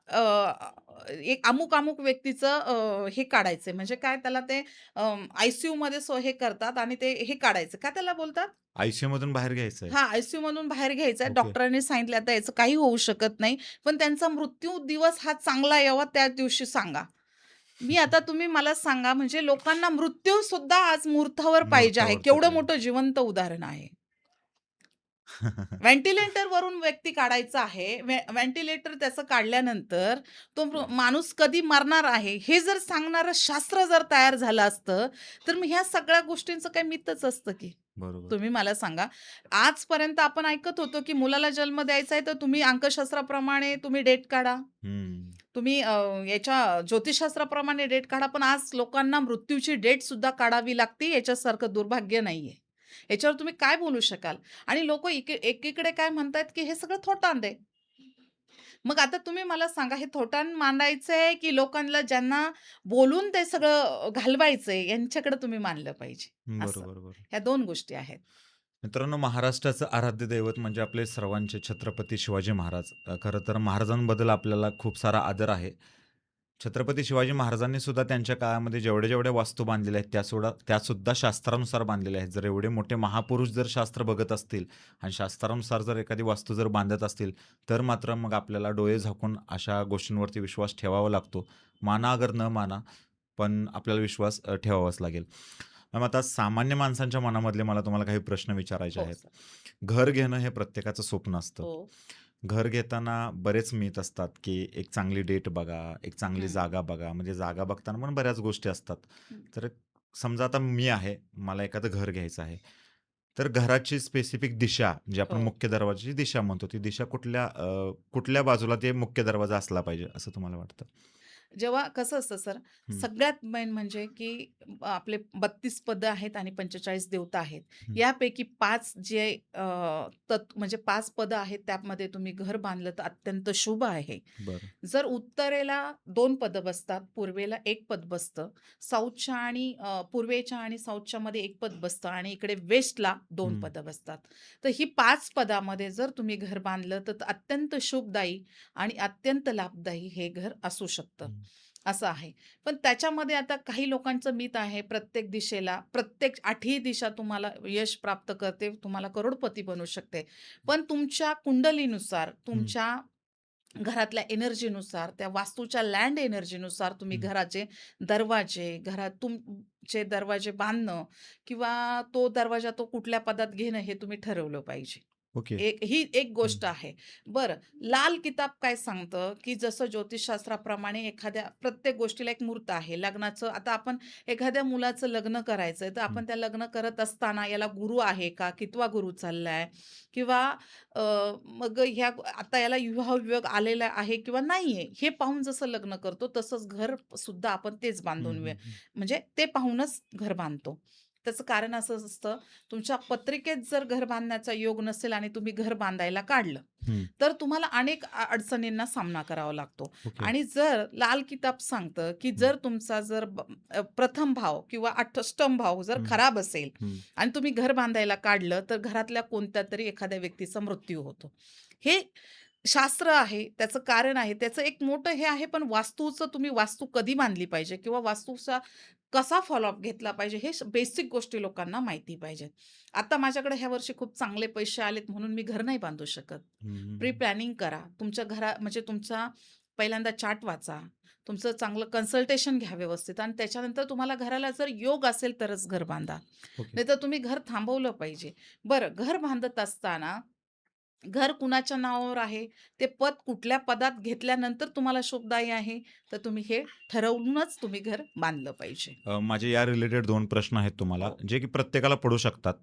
Speaker 2: एक अमुक-अमुक व्यक्तीचं हे काढायचंय. म्हणजे काय त्याला ते आय-सी-यूमध्ये हे करतात आणि ते हे काढायचं. काय त्याला बोलतात?
Speaker 1: आयुष्यामधून बाहेर घ्यायचं आहे.
Speaker 2: हां, आय-सी-यूमधून बाहेर घ्यायचं आहे.
Speaker 1: ओके.
Speaker 2: डॉक्टरांनी सांगितलं आता याचं काही होऊ शकत नाही. पण त्यांचा मृत्यू दिवस हा चांगला यावा त्या दिवशी सांगा. मी आता तुम्ही मला सांगा म्हणजे लोकांना मृत्यू सुद्धा आज मुहूर्तावर पाहिजे आहे.
Speaker 1: मुहूर्तावर
Speaker 2: केवढं
Speaker 1: पाहिजे.
Speaker 2: मोठं जिवंत उदाहरण आहे. व्हेंटिलेटरवरून व्यक्ती काढायचा आहे. व्हेंटिलेटर त्याचं काढल्यानंतर तो माणूस कधी मरणार आहे, हे जर सांगणारं शास्त्र जर तयार झालं असतं, तर मग ह्या सगळ्या गोष्टींचं काही मिथच असतं की.
Speaker 1: बरोबर.
Speaker 2: तुम्ही मला सांगा, आजपर्यंत आपण ऐकत होतो की मुलाला जन्म द्यायचा आहे, तर तुम्ही अंकशास्त्राप्रमाणे तुम्ही डेट काढा.
Speaker 1: हं.
Speaker 2: तुम्ही याच्या ज्योतिषशास्त्राप्रमाणे डेट काढा. पण आज लोकांना मृत्यूची डेट सुद्धा काढावी लागते, याच्यासारखं दुर्भाग्य नाहीये. याच्यावर तुम्ही काय बोलू शकाल? आणि लोकं एकीकडे काय म्हणतायत, की हे सगळं थोटांड आहे. मग आता तुम्ही मला सांगा, हे थोटांड मांडायचंय, की लोकांना ज्यांना बोलून ते सगळं घालवायचंय, यांच्याकडे तुम्ही मानलं पाहिजे, असं.
Speaker 1: बरोबर, बरोबर.
Speaker 2: ह्या 2 गोष्टी आहेत.
Speaker 1: मित्रांनो, महाराष्ट्राचं आराध्य दैवत म्हणजे आपले सर्वांचे छत्रपती शिवाजी महाराज. खरं तर महाराजांबद्दल आपल्याला खूप सारा आदर आहे. छत्रपती शिवाजी महाराजांनी सुद्धा त्यांच्या काळामध्ये जेवढ्या वास्तू बांधलेल्या आहेत, त्यासुद्धा शास्त्रानुसार बांधलेल्या आहेत. जर एवढे मोठे महापुरुष जर शास्त्र बघत असतील आणि शास्त्रानुसार जर एखादी वास्तू जर बांधत असतील, तर मात्र मग आपल्याला डोळे झाकून अशा गोष्टींवरती विश्वास ठेवावा लागतो. माना अगर न माना, पण आपल्याला विश्वास ठेवावाच लागेल. मग आता सामान्य माणसांच्या मनामधले मला तुम्हाला काही प्रश्न विचारायचे
Speaker 2: हो,
Speaker 1: आहेत.
Speaker 2: सर.
Speaker 1: घर घेणं हे प्रत्येकाचं स्वप्न असतं.
Speaker 2: हो.
Speaker 1: घर घेताना बरेच मिथ असतात, की एक चांगली डेट बघा, एक चांगली
Speaker 2: हं,
Speaker 1: जागा बघा. म्हणजे जागा बघताना पण बऱ्याच गोष्टी असतात.
Speaker 2: हं.
Speaker 1: तर समजा आता मी आहे, मला एखादं घर घ्यायचं आहे. तर घराची स्पेसिफिक दिशा, जी आपण
Speaker 2: हो.
Speaker 1: मुख्य दरवाजाची दिशा म्हणतो, ती दिशा कुठल्या बाजूला ते मुख्य दरवाजा असला पाहिजे, असं तुम्हाला वाटतं?
Speaker 2: जेव्हा कसं असतं सर,
Speaker 1: हं,
Speaker 2: सगळ्यात मेन म्हणजे की आपले 32 पदं आहेत आणि 45 देवता आहेत.
Speaker 1: हं.
Speaker 2: यापैकी 5 जे म्हणजे 5 पदं आहेत, त्यामध्ये तुम्ही घर बांधलं तर अत्यंत शुभ आहे.
Speaker 1: बरं.
Speaker 2: जर उत्तरेला 2 पदं बसतात, पूर्वेला 1 पद बसतं, साऊथच्या आणि पूर्वेच्या आणि साऊथच्या मध्ये 1 पद बसतं आणि इकडे वेस्टला 2
Speaker 1: हं,
Speaker 2: पदं बसतात. तर ही 5 पदामध्ये जर तुम्ही घर बांधलं, तर अत्यंत शुभदायी आणि अत्यंत लाभदायी हे घर असू शकतं.
Speaker 1: हं.
Speaker 2: असं आहे. पण त्याच्यामध्ये आता काही लोकांचं मिथ आहे, प्रत्येक दिशेला, प्रत्येक 8ही दिशा तुम्हाला यश प्राप्त करते, तुम्हाला करोडपती बनवू शकते. पण तुमच्या कुंडलीनुसार,
Speaker 1: हं,
Speaker 2: तुमच्या घरातल्या एनर्जीनुसार, त्या वास्तूच्या लँड एनर्जीनुसार तुम्ही
Speaker 1: हं.
Speaker 2: घराचे दरवाजे, घरात तुमचे दरवाजे बांधणं किंवा तो दरवाजा तो कुठल्या पदात घेणं हे तुम्ही ठरवलं पाहिजे.
Speaker 1: ओके.
Speaker 2: ही एक
Speaker 1: हं,
Speaker 2: गोष्ट आहे. बरं, लाल किताब काय सांगतं, की जसं ज्योतिषशास्त्राप्रमाणे एखाद्या प्रत्येक गोष्टीला एक मुहूर्त आहे. लग्नाचं आता आपण एखाद्या मुलाचं लग्न करायचंय, तर
Speaker 1: हं.
Speaker 2: आपण त्या लग्न करत असताना याला गुरु आहे का? कितवा गुरु चाललाय? किंवा अ, मग आता याला विवाह आलेला आहे किंवा नाहीये, हे पाहून जसं लग्न करतो, तसंच घर सुद्धा आपण तेच
Speaker 1: हं,
Speaker 2: बांधून
Speaker 1: हं, हं.
Speaker 2: म्हणजे ते पाहूनच घर बांधतो. त्याचं कारण असं असतं, तुमच्या पत्रिकेत जर घर बांधण्याचा योग नसेल आणि तुम्ही घर बांधायला काढलं,
Speaker 1: हं.
Speaker 2: तर तुम्हाला अनेक अडचणींना सामना करावा लागतो.
Speaker 1: ओके.
Speaker 2: आणि जर लाल किताब सांगतं, की
Speaker 1: हं,
Speaker 2: जर तुमचा जर प्रथम भाव किंवा अष्टम भाव जर
Speaker 1: हं,
Speaker 2: खराब असेल
Speaker 1: हं.
Speaker 2: आणि तुम्ही घर बांधायला काढलं, तर घरातल्या कोणत्यातरी एखाद्या व्यक्तीचा मृत्यू होतो. हे शास्त्र आहे, त्याचं कारण आहे. त्याचं एक मोठं हे आहे, पण वास्तूचं तुम्ही वास्तू कधी बांधली पाहिजे किंवा वास्तूचा कसा फॉलोअप घेतला पाहिजे, हे बेसिक गोष्टी लोकांना माहिती पाहिजेत. आता माझ्याकडे ह्या वर्षी खूप चांगले पैसे आलेत म्हणून मी घर नाही बांधू शकत.
Speaker 1: हं, हं,
Speaker 2: प्री
Speaker 1: हं.
Speaker 2: प्लॅनिंग करा. तुमच्या म्हणजे तुमचा पहिल्यांदा चार्ट वाचा. तुमचं चांगलं कन्सल्टेशन घ्या व्यवस्थित आणि त्याच्यानंतर तुम्हाला घराला जर योग असेल तरच घर बांधा.
Speaker 1: ओके.
Speaker 2: नाहीतर तुम्ही घर थांबवलं पाहिजे. बरं, घर बांधत असताना घर कुणाच्या नावावर आहे, ते पद कुठल्या पदात घेतल्यानंतर तुम्हाला शुभदायी आहे, तर तुम्ही हे ठरवूनच तुम्ही घर बांधलं पाहिजे.
Speaker 1: माझे या रिलेटेड 2 प्रश्न आहेत तुम्हाला,
Speaker 2: हो.
Speaker 1: जे की प्रत्येकाला पडू शकतात.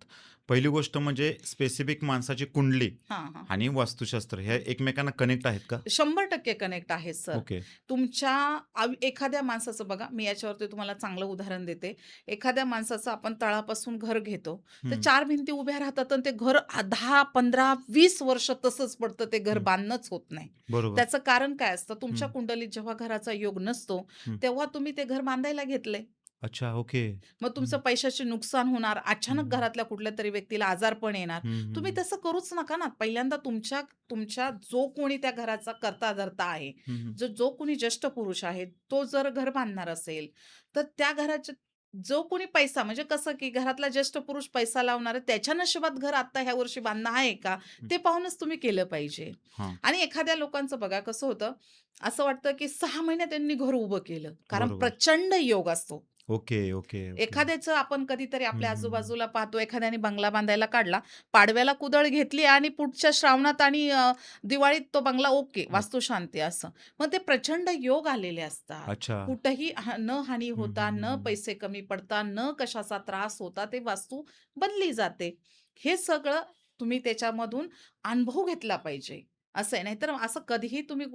Speaker 1: पहिली गोष्ट म्हणजे स्पेसिफिक माणसाची कुंडली
Speaker 2: हां, हां.
Speaker 1: आणि वास्तुशास्त्र हे एकमेकांना कनेक्ट आहेत का?
Speaker 2: 100% कनेक्ट आहे सर.
Speaker 1: ओके.
Speaker 2: तुमच्या एखाद्या माणसाचं बघा, मी याच्यावरती तुम्हाला चांगलं उदाहरण देते. एखाद्या माणसाचं आपण तळापासून घर घेतो, तर
Speaker 1: हं,
Speaker 2: 4 भिंती उभ्या राहतात आणि ते घर 10, 15, 20 वर्ष तसंच पडतं. ते घर
Speaker 1: हं.
Speaker 2: बांधणंच होत नाही.
Speaker 1: बरोबर.
Speaker 2: त्याचं कारण काय असतं? तुमच्या
Speaker 1: हं,
Speaker 2: कुंडलीत जेव्हा घराचा योग नसतो,
Speaker 1: हं.
Speaker 2: तेव्हा तुम्ही ते घर बांधायला घेतलंय.
Speaker 1: अच्छा, ओके.
Speaker 2: मग तुमचं
Speaker 1: हं,
Speaker 2: पैशाचे नुकसान होणार, अचानक
Speaker 1: हं,
Speaker 2: घरातल्या कुठल्यातरी व्यक्तीला आजारपण येणार.
Speaker 1: हं,
Speaker 2: तुम्ही
Speaker 1: हं,
Speaker 2: तसं करूच नका ना. पहिल्यांदा तुमच्या तुमच्या जो कोणी त्या घराचा कर्ता-धर्ता आहे,
Speaker 1: हं, हं.
Speaker 2: जो कोणी ज्येष्ठ पुरुष आहे, तो जर घर बांधणार असेल, तर त्या घराच्या जो कोणी पैसा म्हणजे कसं, की घरातला ज्येष्ठ पुरुष पैसा लावणार आहे, त्याच्या नशिबात घर आत्ता ह्या वर्षी बांधणं आहे का?
Speaker 1: हं.
Speaker 2: ते पाहूनच तुम्ही केलं पाहिजे.
Speaker 1: हां.
Speaker 2: आणि एखाद्या लोकांचं बघा कसं होतं, असं वाटतं, की 6 महिन्यात त्यांनी घर उभं केलं. कारण
Speaker 1: बरोबर.
Speaker 2: प्रचंड योग असतो.
Speaker 1: Okay, okay, okay.
Speaker 2: एखाद्याचं आपण कधीतरी
Speaker 1: हं,
Speaker 2: आपल्या
Speaker 1: हं, हं.
Speaker 2: आजूबाजूला पाहतो, एखाद्याने बंगला बांधायला काढला, पाडव्याला कुदळ घेतली आणि पुढच्या श्रावणात आणि दिवाळीत तो बंगला ओके, वास्तुशांती असं. मग ते प्रचंड योग आलेले असतात.
Speaker 1: अच्छा.
Speaker 2: कुठेही न हानी
Speaker 1: हं,
Speaker 2: होता,
Speaker 1: हं, हं,
Speaker 2: न
Speaker 1: हं.
Speaker 2: पैसे कमी पडता, न कशाचा त्रास होता, ते वास्तू बनली जाते. हे सगळं तुम्ही त्याच्यामधून अनुभव घेतला पाहिजे. असं आहे. नाहीतर असं कधीही तुम्ही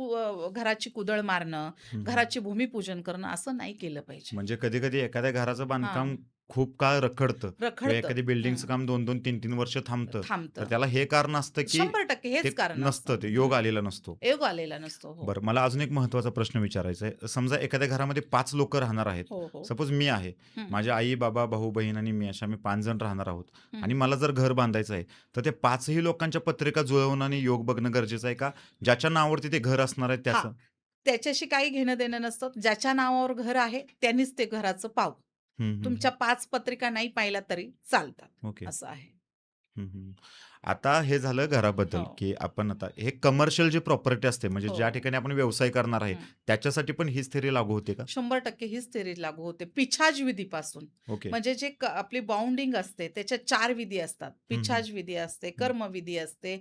Speaker 2: घराची कुदळ मारणं,
Speaker 1: हं, हं.
Speaker 2: घराची भूमिपूजन करणं असं नाही केलं पाहिजे.
Speaker 1: म्हणजे कधी-कधी एखाद्या घराचं बांधकाम
Speaker 2: हां.
Speaker 1: खूप काळ रखडतं किंवा
Speaker 2: रखडतं.
Speaker 1: एखादी
Speaker 2: हं.
Speaker 1: बिल्डिंगचं काम 2-2, 3-3 वर्ष थांबतं. तर
Speaker 2: थांबतं.
Speaker 1: त्याला हे कारण असतं, की
Speaker 2: 100%
Speaker 1: ते
Speaker 2: हेच कारण
Speaker 1: नसतं,
Speaker 2: असतं.
Speaker 1: ते योग
Speaker 2: हं.
Speaker 1: आलेला नसतो.
Speaker 2: योग आलेला नसतो. हो.
Speaker 1: बरं, मला अजून एक महत्त्वाचा प्रश्न विचारायचा आहे. समजा एखाद्या घरामध्ये 5 लोकं राहणार आहेत.
Speaker 2: हो, हो.
Speaker 1: सपोज मी आहे.
Speaker 2: हं,
Speaker 1: माझे आई, बाबा, भाऊ-बहीण आणि मी अशा आम्ही 5 जण राहणार आहोत
Speaker 2: हं.
Speaker 1: आणि मला जर घर बांधायचं आहे, तर ते 5ही लोकांच्या पत्रिका जुळवून आणि योग बघणं गरजेचं आहे का? ज्याच्या नावावरती ते घर असणार आहे
Speaker 2: हां.
Speaker 1: त्याचं?
Speaker 2: त्याच्याशी काही घेणं-देणं नसतं. ज्याच्या नावावर घर आहे त्यांनीच ते घराचं पाहावं.
Speaker 1: हं, हं,
Speaker 2: तुमच्या
Speaker 1: हं.
Speaker 2: 5 पत्रिका नाही पाहिल्या तरी चालतात.
Speaker 1: ओके.
Speaker 2: असं आहे.
Speaker 1: हं, हं. आता हे झालं घराबद्दल,
Speaker 2: हो.
Speaker 1: की आपण आता हे कमर्शियल जी प्रॉपर्टी असते, म्हणजे
Speaker 2: हो.
Speaker 1: ज्या ठिकाणी आपण व्यवसाय करणार आहे,
Speaker 2: हं.
Speaker 1: त्याच्यासाठी पण हीच थिअरी लागू होते का?
Speaker 2: 100% हीच थिअरी लागू होते. पिछाज विधीपासून.
Speaker 1: ओके.
Speaker 2: म्हणजे जे आपली बाउंडिंग असते त्याच्यात 4 विधी असतात.
Speaker 1: हं, हं.
Speaker 2: पिछाज विधी असते,
Speaker 1: हं.
Speaker 2: कर्मविधी असते,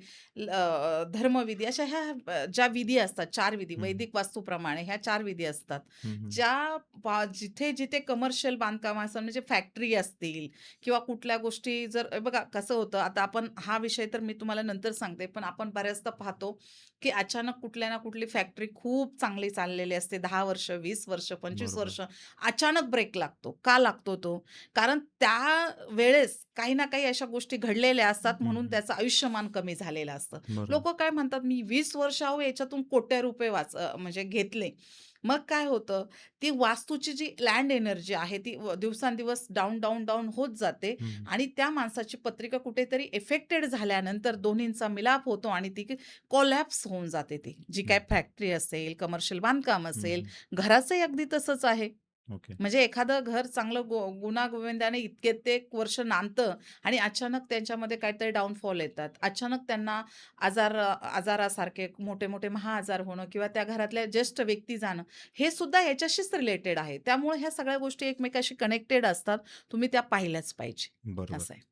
Speaker 2: धर्मविधी अशा ह्या ज्या विधी असतात 4 विधी
Speaker 1: हं, हं.
Speaker 2: वैदिक वास्तूप्रमाणे ह्या 4 विधी असतात.
Speaker 1: हं, हं.
Speaker 2: ज्या जिथे-जिथे कमर्शियल बांधकाम असतात म्हणजे फॅक्टरी असतील किंवा कुठल्या गोष्टी जर बघा कसं होतं आता आपण हा विषय तर मी तुम्हाला नंतर सांगते. पण आपण बऱ्याचदा पाहतो, की अचानक कुठल्या ना कुठली फॅक्टरी खूप चांगली चाललेली असते 10 वर्ष, 20 वर्ष, 25
Speaker 1: बरोबर.
Speaker 2: वर्ष. अचानक ब्रेक लागतो. का लागतो तो? कारण त्यावेळेस काही ना काही अशा गोष्टी घडलेल्या
Speaker 1: हं,
Speaker 2: असतात म्हणून
Speaker 1: हं.
Speaker 2: त्याचं आयुष्यमान कमी झालेलं असतं.
Speaker 1: बरोबर.
Speaker 2: लोकं काय म्हणतात, "मी 20 वर्ष अहो याच्यातून कोट्या रुपये म्हणजे घेतले." मग काय होतं, ती वास्तूची जी लँड एनर्जी आहे ती दिवसांदिवस डाउन, डाउन, डाउन होत जाते
Speaker 1: हं, हं.
Speaker 2: आणि त्या माणसाची पत्रिका कुठेतरी इफेक्टेड झाल्यानंतर दोन्हींचा मिलाप होतो आणि ती कोलॅप्स होऊन जाते ती. जी
Speaker 1: हं.
Speaker 2: काही फॅक्टरी असेल, कमर्शियल बांधकाम
Speaker 1: हं,
Speaker 2: असेल,
Speaker 1: हं.
Speaker 2: घराचंही अगदी तसंच आहे.
Speaker 1: ओके.
Speaker 2: म्हणजे एखादं घर चांगलं गुण्यागोविंदाने कित्येक वर्ष नांदतं आणि अचानक त्यांच्यामध्ये काहीतरी डाउनफॉल येतात. अचानक त्यांना आजारासारखे मोठे-मोठे महाआजार होणं किंवा त्या घरातल्या ज्येष्ठ व्यक्ती जाणं, हे सुद्धा ह्याच्याशीच रिलेटेड आहे. त्यामुळे ह्या सगळ्या गोष्टी एकमेकांशी कनेक्टेड असतात. तुम्ही त्या पाहिल्याच पाहिजे.
Speaker 1: बरोबर.
Speaker 2: असं आहे.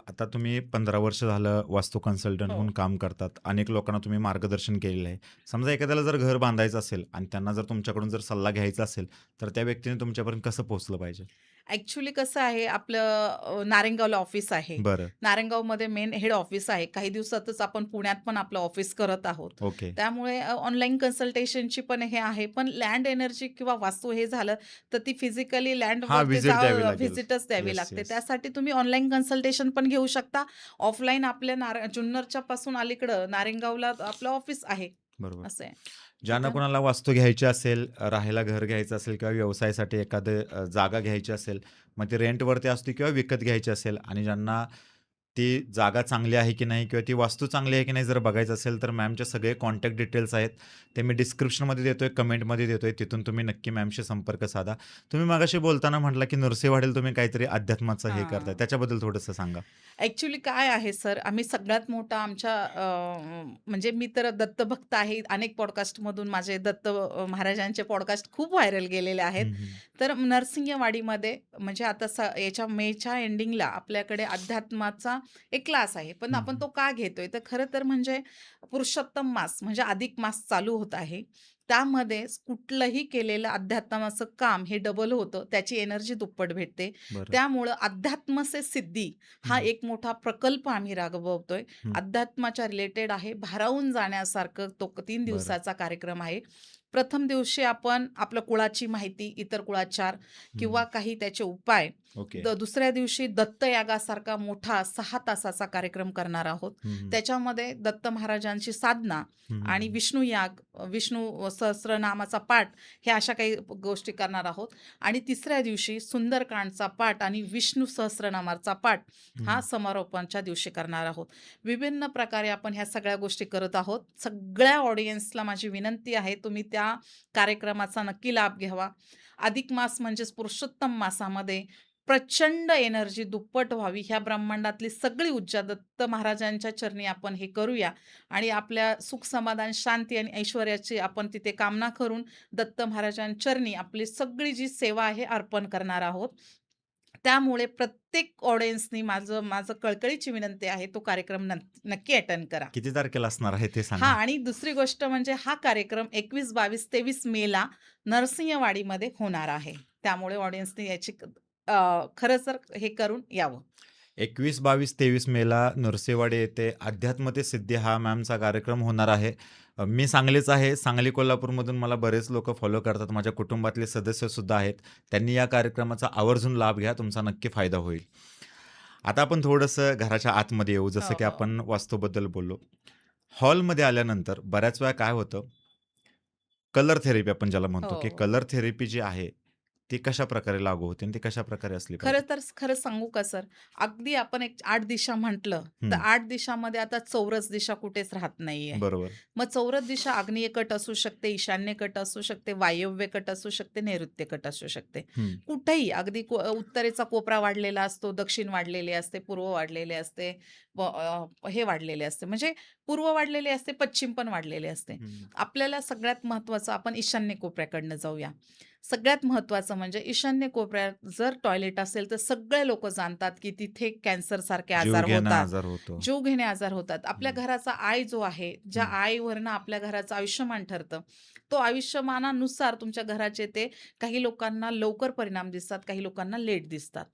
Speaker 1: आता तुम्ही 15 वर्ष झालं वास्तू कन्सल्टंट
Speaker 2: हो.
Speaker 1: म्हणून काम करतात. अनेक लोकांना तुम्ही मार्गदर्शन केलेलं आहे. समजा एखाद्याला जर घर बांधायचं असेल आणि त्यांना जर तुमच्याकडून जर सल्ला घ्यायचा असेल, तर त्या व्यक्तीने तुमच्यापर्यंत कसं पोहोचलं पाहिजे?
Speaker 2: ॲक्चुअली कसं आहे आपलं नारायणगावला ऑफिस आहे.
Speaker 1: बरं.
Speaker 2: नारायणगावमध्ये मेन हेड ऑफिस आहे. काही दिवसातच आपण पुण्यात पण आपलं ऑफिस करत आहोत.
Speaker 1: ओके.
Speaker 2: त्यामुळे ऑनलाईन कन्सल्टेशनची पण हे आहे. पण लँड एनर्जी किंवा वास्तू हे झालं, तर ती फिजिकली
Speaker 1: हां,
Speaker 2: लँडवरती
Speaker 1: व्हिजिट द्यावी लागेल.
Speaker 2: व्हिजिटच द्यावी
Speaker 1: येस,
Speaker 2: लागते.
Speaker 1: येस.
Speaker 2: त्यासाठी तुम्ही ऑनलाईन कन्सल्टेशन पण घेऊ शकता. ऑफलाईन आपल्या जुन्नरच्या पासून अलीकडं नारायणगावला आपलं ऑफिस आहे.
Speaker 1: बरोबर.
Speaker 2: असं आहे.
Speaker 1: ज्यांना
Speaker 2: तिथं
Speaker 1: कोणाला वास्तू घ्यायची असेल, राहायला घर घ्यायचं असेल किंवा व्यवसायासाठी एखादं जागा घ्यायची असेल, मग ती रेंटवरती असते किंवा विकत घ्यायची असेल आणि ज्यांना ती जागा चांगली आहे की नाही किंवा ती वास्तू चांगली आहे की नाही जर बघायचं असेल, तर मॅमचे सगळे कॉन्टॅक्ट डिटेल्स आहेत. ते मी डिस्क्रिप्शनमध्ये देतोय, कमेंटमध्ये देतोय. तिथून तुम्ही नक्की मॅमशी संपर्क साधा. तुम्ही मगाशी बोलताना म्हटला, की नृसिंहवाडीला तुम्ही काहीतरी अध्यात्माचं हे करताय.
Speaker 2: हां.
Speaker 1: त्याच्याबद्दल थोडंसं सांगा?
Speaker 2: ॲक्चुअली काय आहे सर, आम्ही सगळ्यात मोठा आमच्या म्हणजे मी तर दत्तभक्त आहे. अनेक पॉडकास्टमधून माझे महाराजांचे पॉडकास्ट खूप व्हायरल गेलेले आहेत.
Speaker 1: हं, हं.
Speaker 2: तर नरसिंहवाडीमध्ये म्हणजे आता याच्या मेच्या एंडिंगला आपल्याकडे अध्यात्माचा एक क्लास आहे. पण
Speaker 1: हं,
Speaker 2: आपण
Speaker 1: हं.
Speaker 2: तो का घेतोय? तर खरं तर म्हणजे पुरुषोत्तम मास म्हणजे अधिक मास चालू होत आहे. त्यामध्ये कुठलंही केलेलं अध्यात्माचं काम हे डबल होतं. त्याची एनर्जी दुप्पट भेटते.
Speaker 1: बरं.
Speaker 2: त्यामुळं अध्यात्म से सिद्धी हा
Speaker 1: हं,
Speaker 2: एक मोठा प्रकल्प आम्ही राबवतोय.
Speaker 1: हं.
Speaker 2: अध्यात्माच्या रिलेटेड आहे. भारावून जाण्यासारखं तो 3
Speaker 1: बरं.
Speaker 2: दिवसाचा कार्यक्रम आहे. प्रथम दिवशी आपण आपल्या कुळाची माहिती, इतर कुळाचार
Speaker 1: हं.
Speaker 2: किंवा काही त्याचे उपाय.
Speaker 1: ओके.
Speaker 2: दुसऱ्या दिवशी दत्तयागासारखा मोठा 6 तासाचा कार्यक्रम करणार आहोत.
Speaker 1: हं, हं.
Speaker 2: त्याच्यामध्ये दत्त महाराजांची साधना
Speaker 1: हं, हं,
Speaker 2: आणि
Speaker 1: हं.
Speaker 2: विष्णू याग, विष्णू सहस्रनामाचा पाठ ह्या अशा काही गोष्टी करणार आहोत. आणि तिसऱ्या दिवशी सुंदरकांडचा पाठ आणि विष्णू सहस्रनामाचा पाठ
Speaker 1: हं,
Speaker 2: हा
Speaker 1: हं.
Speaker 2: समारोपांच्या दिवशी करणार आहोत. विभिन्न प्रकारे आपण ह्या सगळ्या गोष्टी करत आहोत. सगळ्या ऑडियन्सला माझी विनंती आहे, तुम्ही त्या कार्यक्रमाचा नक्की लाभ घ्यावा. अधिक मास म्हणजेच पुरुषोत्तम मासामध्ये प्रचंड एनर्जी दुप्पट व्हावी, ह्या ब्रह्मांडातली सगळी ऊर्जा दत्त महाराजांच्या चरणी आपण हे करूया आणि आपल्या सुख, समाधान, शांती आणि ऐश्वर्याची आपण तिथे कामना करून दत्त महाराजांचरणी आपली सगळी जी सेवा आहे अर्पण करणार आहोत. त्यामुळे प्रत्येक ऑडियन्सनी माझं माझं कळकळीची विनंती आहे, तो कार्यक्रम नक्की अटेंड करा.
Speaker 1: किती तारखेला असणार आहे ते
Speaker 2: हां,
Speaker 1: सांगा?
Speaker 2: आणि दुसरी गोष्ट म्हणजे हा कार्यक्रम 21, 22, 23 मेला नरसिंहवाडीमध्ये होणार आहे. त्यामुळे ऑडियन्सनी याची खरं तर हे करून यावं.
Speaker 1: 21, 22, 23 मेला नरसेवाडी येथे अध्यात्म ते सिद्धी हा मॅमचा कार्यक्रम होणार आहे. मी सांगलीच आहे. सांगली कोल्हापूरमधून मला बरेच लोकं फॉलो करतात. माझ्या कुटुंबातले सदस्यसुद्धा आहेत. त्यांनी या कार्यक्रमाचा आवर्जून लाभ घ्या. तुमचा नक्की फायदा होईल. आता आपण थोडंसं घराच्या आतमध्ये येऊ. जसं
Speaker 2: हो,
Speaker 1: की
Speaker 2: हो.
Speaker 1: आपण वास्तूबद्दल बोललो. हॉलमध्ये आल्यानंतर बऱ्याच वेळा काय होतं, कलर थेरपी आपण ज्याला म्हणतो, की
Speaker 2: हो.
Speaker 1: कलर थेरपी जी आहे, ती कशाप्रकारे लागू होते आणि ती कशाप्रकारे असली
Speaker 2: खरं
Speaker 1: पाहिजे?
Speaker 2: तर खरं सांगू का सर, अगदी आपण एक 8 दिशा म्हटलं, तर
Speaker 1: हं,
Speaker 2: 8 दिशामध्ये आता चौरस दिशा कुठेच राहत नाहीये.
Speaker 1: बरोबर.
Speaker 2: मग चौरस दिशा आग्नेयकट असू शकते, ईशान्येकट असू शकते, वायव्यकट असू शकते, नैऋत्येकट असू शकते.
Speaker 1: हं,
Speaker 2: कुठेही अगदी उत्तरेचा कोपरा वाढलेला असतो, दक्षिण वाढलेले असते, पूर्व वाढलेले असते, हे वाढलेले असते. म्हणजे पूर्व वाढलेले असते, पश्चिम पण वाढलेले असते.
Speaker 1: हं.
Speaker 2: आपल्याला सगळ्यात महत्त्वाचं आपण ईशान्य कोपऱ्याकडनं जाऊया. सगळ्यात महत्त्वाचं म्हणजे ईशान्य कोपऱ्यात जर टॉयलेट असेल, तर सगळे लोकं जाणतात, की तिथे कॅन्सरसारखे आजार
Speaker 1: जीवघेणा
Speaker 2: होतात.
Speaker 1: आजार होतो.
Speaker 2: जीवघेणे आजार होतात. आपल्या
Speaker 1: हं,
Speaker 2: घराचा आय जो आहे, ज्या
Speaker 1: हं,
Speaker 2: आयवरनं आपल्या घराचं आयुष्यमान ठरतं, तो आयुष्यमानानुसार तुमच्या घराचे ते काही लोकांना लवकर परिणाम दिसतात, काही लोकांना लेट दिसतात.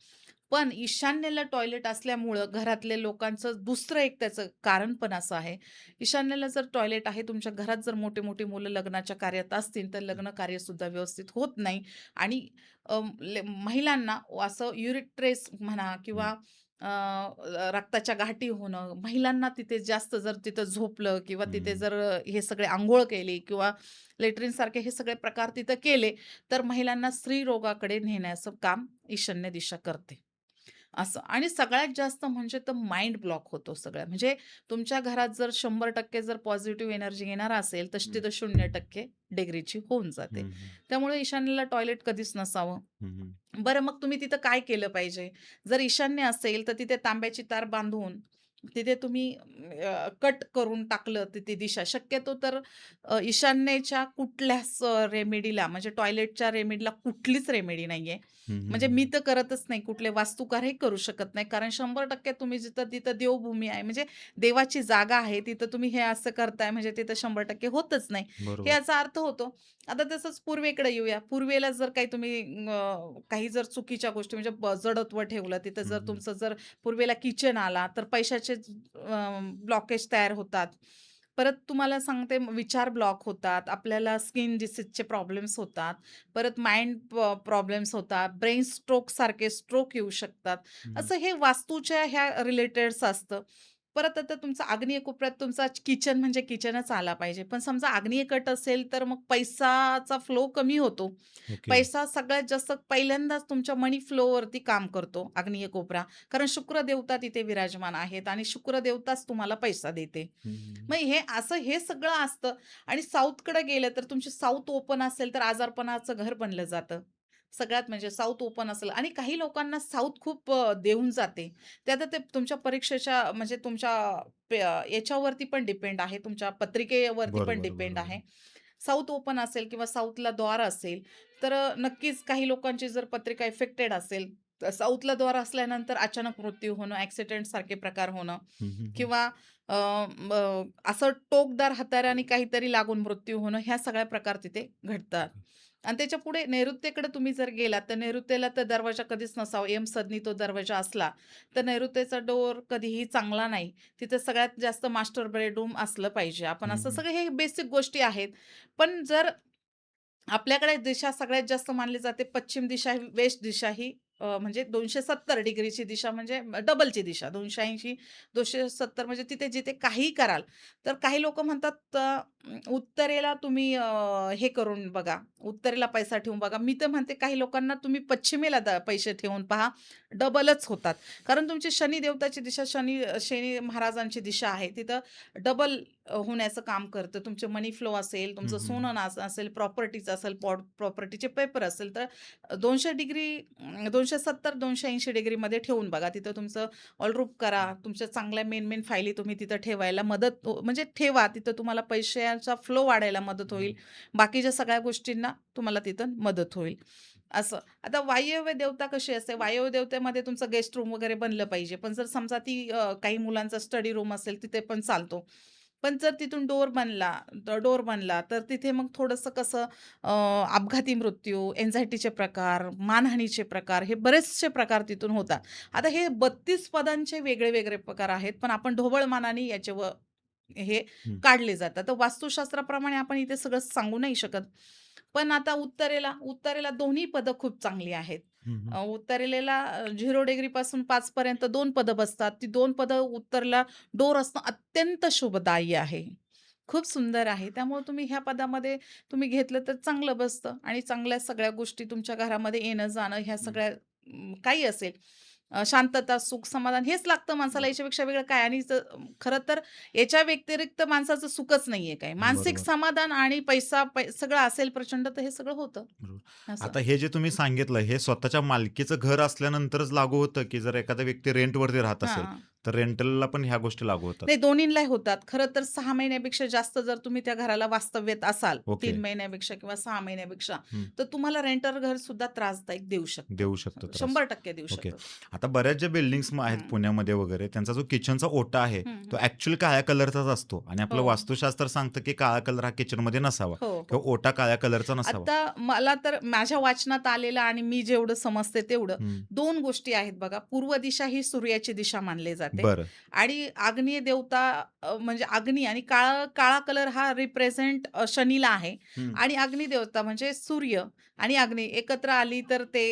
Speaker 2: पण ईशान्येला टॉयलेट असल्यामुळं घरातल्या लोकांचं दुसरं एक त्याचं कारण पण असं आहे. ईशान्येला जर टॉयलेट आहे, तुमच्या घरात जर मोठी-मोठी मुलं लग्नाच्या कार्यात असतील, तर
Speaker 1: हं,
Speaker 2: लग्न कार्यसुद्धा व्यवस्थित होत नाही आणि महिलांना असं युरिक म्हणा
Speaker 1: हं,
Speaker 2: किंवा रक्ताच्या गाठी होणं, महिलांना तिथे जास्त जर तिथं झोपलं किंवा तिथे
Speaker 1: हं.
Speaker 2: जर हे सगळे अंघोळ केली किंवा लेट्रिनसारखे हे सगळे प्रकार तिथं केले, तर महिलांना स्त्रीरोगाकडे नेण्याचं काम ईशान्य दिशा करते. असं आणि सगळ्यात जास्त म्हणजे तर माइंड ब्लॉक होतो सगळ्या. म्हणजे तुमच्या घरात जर 100% जर पॉझिटिव्ह एनर्जी येणार असेल, तर
Speaker 1: हं,
Speaker 2: तिथं 0% डिग्रीची होऊन जाते.
Speaker 1: हं, हं,
Speaker 2: त्यामुळे ईशान्येला टॉयलेट कधीच नसावं.
Speaker 1: हं, हं.
Speaker 2: बरं मग तुम्ही तिथं काय केलं पाहिजे? जर ईशान्य असेल, तर तिथे तांब्याची तार बांधून तिथे तुम्ही कट करून टाकलं तिथे दिशा. शक्यतो तर ईशान्येच्या कुठल्याच रेमेडीला म्हणजे टॉयलेटच्या रेमेडीला कुठलीच रेमेडी नाहीये.
Speaker 1: हं, हं,
Speaker 2: म्हणजे मी
Speaker 1: हं.
Speaker 2: तर करतच नाही. कुठले वास्तुकारही करू शकत नाही. कारण 100% तुम्ही जिथं तिथं देवभूमी आहे म्हणजे देवाची जागा आहे, तिथं तुम्ही हे असं करताय म्हणजे तिथं 100% होतच नाही. हे
Speaker 1: बरोबर.
Speaker 2: याचा अर्थ होतो. आता तसंच पूर्वेकडे येऊया. पूर्वेला जर काही तुम्ही काही जर चुकीच्या गोष्टी म्हणजे जडत्व ठेवलं, तिथं
Speaker 1: हं,
Speaker 2: जर
Speaker 1: हं.
Speaker 2: तुमचं जर पूर्वेला किचन आला, तर पैशाचे ब्लॉकेज तयार होतात. परत तुम्हाला सांगते विचार ब्लॉक होतात. आपल्याला स्किन डिसीजचे प्रॉब्लेम्स होतात. परत माइंड प्रॉब्लेम्स होतात. ब्रेन स्ट्रोक सारखे स्ट्रोक येऊ शकतात.
Speaker 1: हं,
Speaker 2: असं हे वास्तूच्या ह्या रिलेटेड्स असतं. परत आता तुमचा आग्नेय कोपऱ्यात तुमचा किचन म्हणजे किचनच आला पाहिजे. पण समजा आग्नेयकट असेल, तर मग पैसाचा फ्लो कमी होतो.
Speaker 1: ओके.
Speaker 2: पैसा सगळ्यात जास्त पहिल्यांदाच तुमच्या मनी फ्लोवरती काम करतो आग्नेय कोपरा. कारण शुक्र देवता तिथे विराजमान आहेत आणि शुक्र देवताच तुम्हाला पैसा देते.
Speaker 1: हं, हं.
Speaker 2: मग हे सगळं असतं आणि साऊथकडे गेलं तर तुमची साऊथ ओपन असेल तर आजारपणाचं घर बनलं जातं. सगळ्यात म्हणजे साऊथ ओपन असेल आणि काही लोकांना साऊथ खूप देऊन जाते. ते आता ते तुमच्या परीक्षेच्या म्हणजे तुमच्या याच्यावरती पण डिपेंड आहे. तुमच्या पत्रिकेवरती पण
Speaker 1: बरोबर,
Speaker 2: डिपेंड
Speaker 1: बरोबर.
Speaker 2: आहे. साऊथ ओपन असेल किंवा साऊथला द्वार असेल, तर नक्कीच काही लोकांची जर पत्रिका इफेक्टेड असेल, साऊथला द्वार असल्यानंतर अचानक मृत्यू होणं, ॲक्सिडेंट सारखे प्रकार होणं
Speaker 1: हं, हं, हं.
Speaker 2: किंवा अ, म असं टोकदार हत्याराने काहीतरी लागून मृत्यू होणं, ह्या सगळ्या प्रकार तिथे घडतात. आणि त्याच्यापुढे नैऋत्येकडे तुम्ही जर गेलात, तर नैऋत्येला तर दरवाजा कधीच नसावा. यम सदनी तो दरवाजा असला, तर नैऋत्येचा डोर कधीही चांगला नाही. तिथे सगळ्यात जास्त मास्टर बेडरूम असलं पाहिजे. आपण
Speaker 1: हं,
Speaker 2: असं
Speaker 1: हं.
Speaker 2: सगळे हे बेसिक गोष्टी आहेत. पण जर आपल्याकडे दिशा सगळ्यात जास्त मानली जाते पश्चिम दिशा, वेस्ट दिशा ही म्हणजे 270 डिग्रीची दिशा म्हणजे डबलची दिशा 280, 270 म्हणजे तिथे जिथे काहीही कराल. तर काही लोकं म्हणतात उत्तरेला तुम्ही हे करून बघा, उत्तरेला पैसा ठेवून बघा. मी तर म्हणते काही लोकांना तुम्ही पश्चिमेला पैसे ठेवून पहा, डबलच होतात. कारण तुमची शनी देवताची दिशा, शनी महाराजांची दिशा आहे. तिथं डबल होण्याचं काम करतं. तुमचे मनी फ्लो असेल,
Speaker 1: हं,
Speaker 2: तुमचं
Speaker 1: हं.
Speaker 2: सोनं असेल, प्रॉपर्टीचं असेल, प्रॉपर्टीचे पेपर असेल, तर 200 डिग्री 270-280 डिग्रीमध्ये ठेवून बघा. तिथं तुमचं ऑलरूप करा. तुमच्या चांगल्या मेन फायली तुम्ही तिथं ठेवायला मदत म्हणजे ठेवा. तिथं तुम्हाला पैशाचा फ्लो वाढायला मदत होईल. बाकीच्या सगळ्या गोष्टींना तुम्हाला तिथं मदत होईल. असं. आता वायव्य देवता कशी असते? वायव्य देवतेमध्ये तुमचं गेस्ट रूम वगैरे बनलं पाहिजे. पण जर समजा ती काही मुलांचा स्टडी रूम असेल, तिथे पण चालतो. पण जर तिथून डोर बनला, तर तिथे मग थोडंसं कसं अपघाती मृत्यू, एन्झायटीचे प्रकार, मानहानीचे प्रकार, हे बरेचसे प्रकार तिथून होतात. आता हे 32 पदांचे वेगळे-वेगळे प्रकार आहेत, पण आपण ढोबळमानाने हे
Speaker 1: हं.
Speaker 2: काढले जातात. तर वास्तुशास्त्राप्रमाणे आपण इथे सगळं सांगू नाही शकत. पण आता उत्तरेला दोन्ही पदं खूप चांगली आहेत.
Speaker 1: हं, हं.
Speaker 2: उत्तरेला 0 डिग्रीपासून 5 पर्यंत 2 पदं बसतात. ती 2 पदं उत्तरला डोर असणं अत्यंत शुभदायी आहे. खूप सुंदर आहे. त्यामुळे तुम्ही ह्या पदामध्ये तुम्ही घेतलं तर चांगलं बसतं आणि चांगल्या सगळ्या गोष्टी तुमच्या घरामध्ये येणं-जाणं ह्या
Speaker 1: हं.
Speaker 2: सगळ्या काही असेल शांतता, सुख, समाधान हेच लागतं माणसाला
Speaker 1: बरोबर.
Speaker 2: याच्यापेक्षा वेगळं काय आणि खरं तर याच्या व्यतिरिक्त माणसाचं सुखच नाहीये काय. मानसिक
Speaker 1: बरोबर.
Speaker 2: समाधान आणि पैसा सगळं असेल प्रचंड तर हे सगळं होतं.
Speaker 1: बरोबर.
Speaker 2: असं.
Speaker 1: आता हे जे तुम्ही सांगितलं, हे स्वतःच्या मालकीचं घर असल्यानंतरच लागू होतं, की जर एखादा व्यक्ती रेंटवरती राहत असेल,
Speaker 2: हां.
Speaker 1: तर रेंटलला पण ह्या गोष्टी लागू होतात?
Speaker 2: नाही दोन्हींलाही होतात. खरं तर 6 महिन्यापेक्षा जास्त जर तुम्ही त्या घराला वास्तव्यात असाल,
Speaker 1: ओके.
Speaker 2: 3 महिन्यापेक्षा किंवा 6 महिन्यापेक्षा,
Speaker 1: हं.
Speaker 2: तर तुम्हाला रेंटर घर सुद्धा त्रासदायक देऊ शकतं.
Speaker 1: देऊ शकतो त्रास.
Speaker 2: 100% देऊ
Speaker 1: ओके.
Speaker 2: शकतं.
Speaker 1: आता बऱ्याच ज्या बिल्डिंग्स आहेत
Speaker 2: हं.
Speaker 1: पुण्यामध्ये वगैरे, त्यांचा जो किचनचा ओटा आहे,
Speaker 2: हं,
Speaker 1: तो
Speaker 2: हं.
Speaker 1: ॲक्चुअली काळ्या कलरचाच असतो आणि आपलं
Speaker 2: हो.
Speaker 1: वास्तुशास्त्र सांगतं, की काळा कलर हा किचनमध्ये नसावा
Speaker 2: हो,
Speaker 1: किंवा
Speaker 2: हो.
Speaker 1: ओटा काळ्या कलरचा नसावा.
Speaker 2: आता मला तर माझ्या वाचनात आलेलं आणि मी जेवढं समजते तेवढं,
Speaker 1: हं.
Speaker 2: 2 गोष्टी आहेत बघा. पूर्व दिशा ही सूर्याची दिशा मानली जाते
Speaker 1: बरं.
Speaker 2: आणि आग्नेय देवता म्हणजे अग्नी आणि काळा काळा कलर हा रिप्रेझेंट शनीला आहे
Speaker 1: हं.
Speaker 2: आणि अग्नी देवता म्हणजे सूर्य आणि अग्नी एकत्र आली तर ते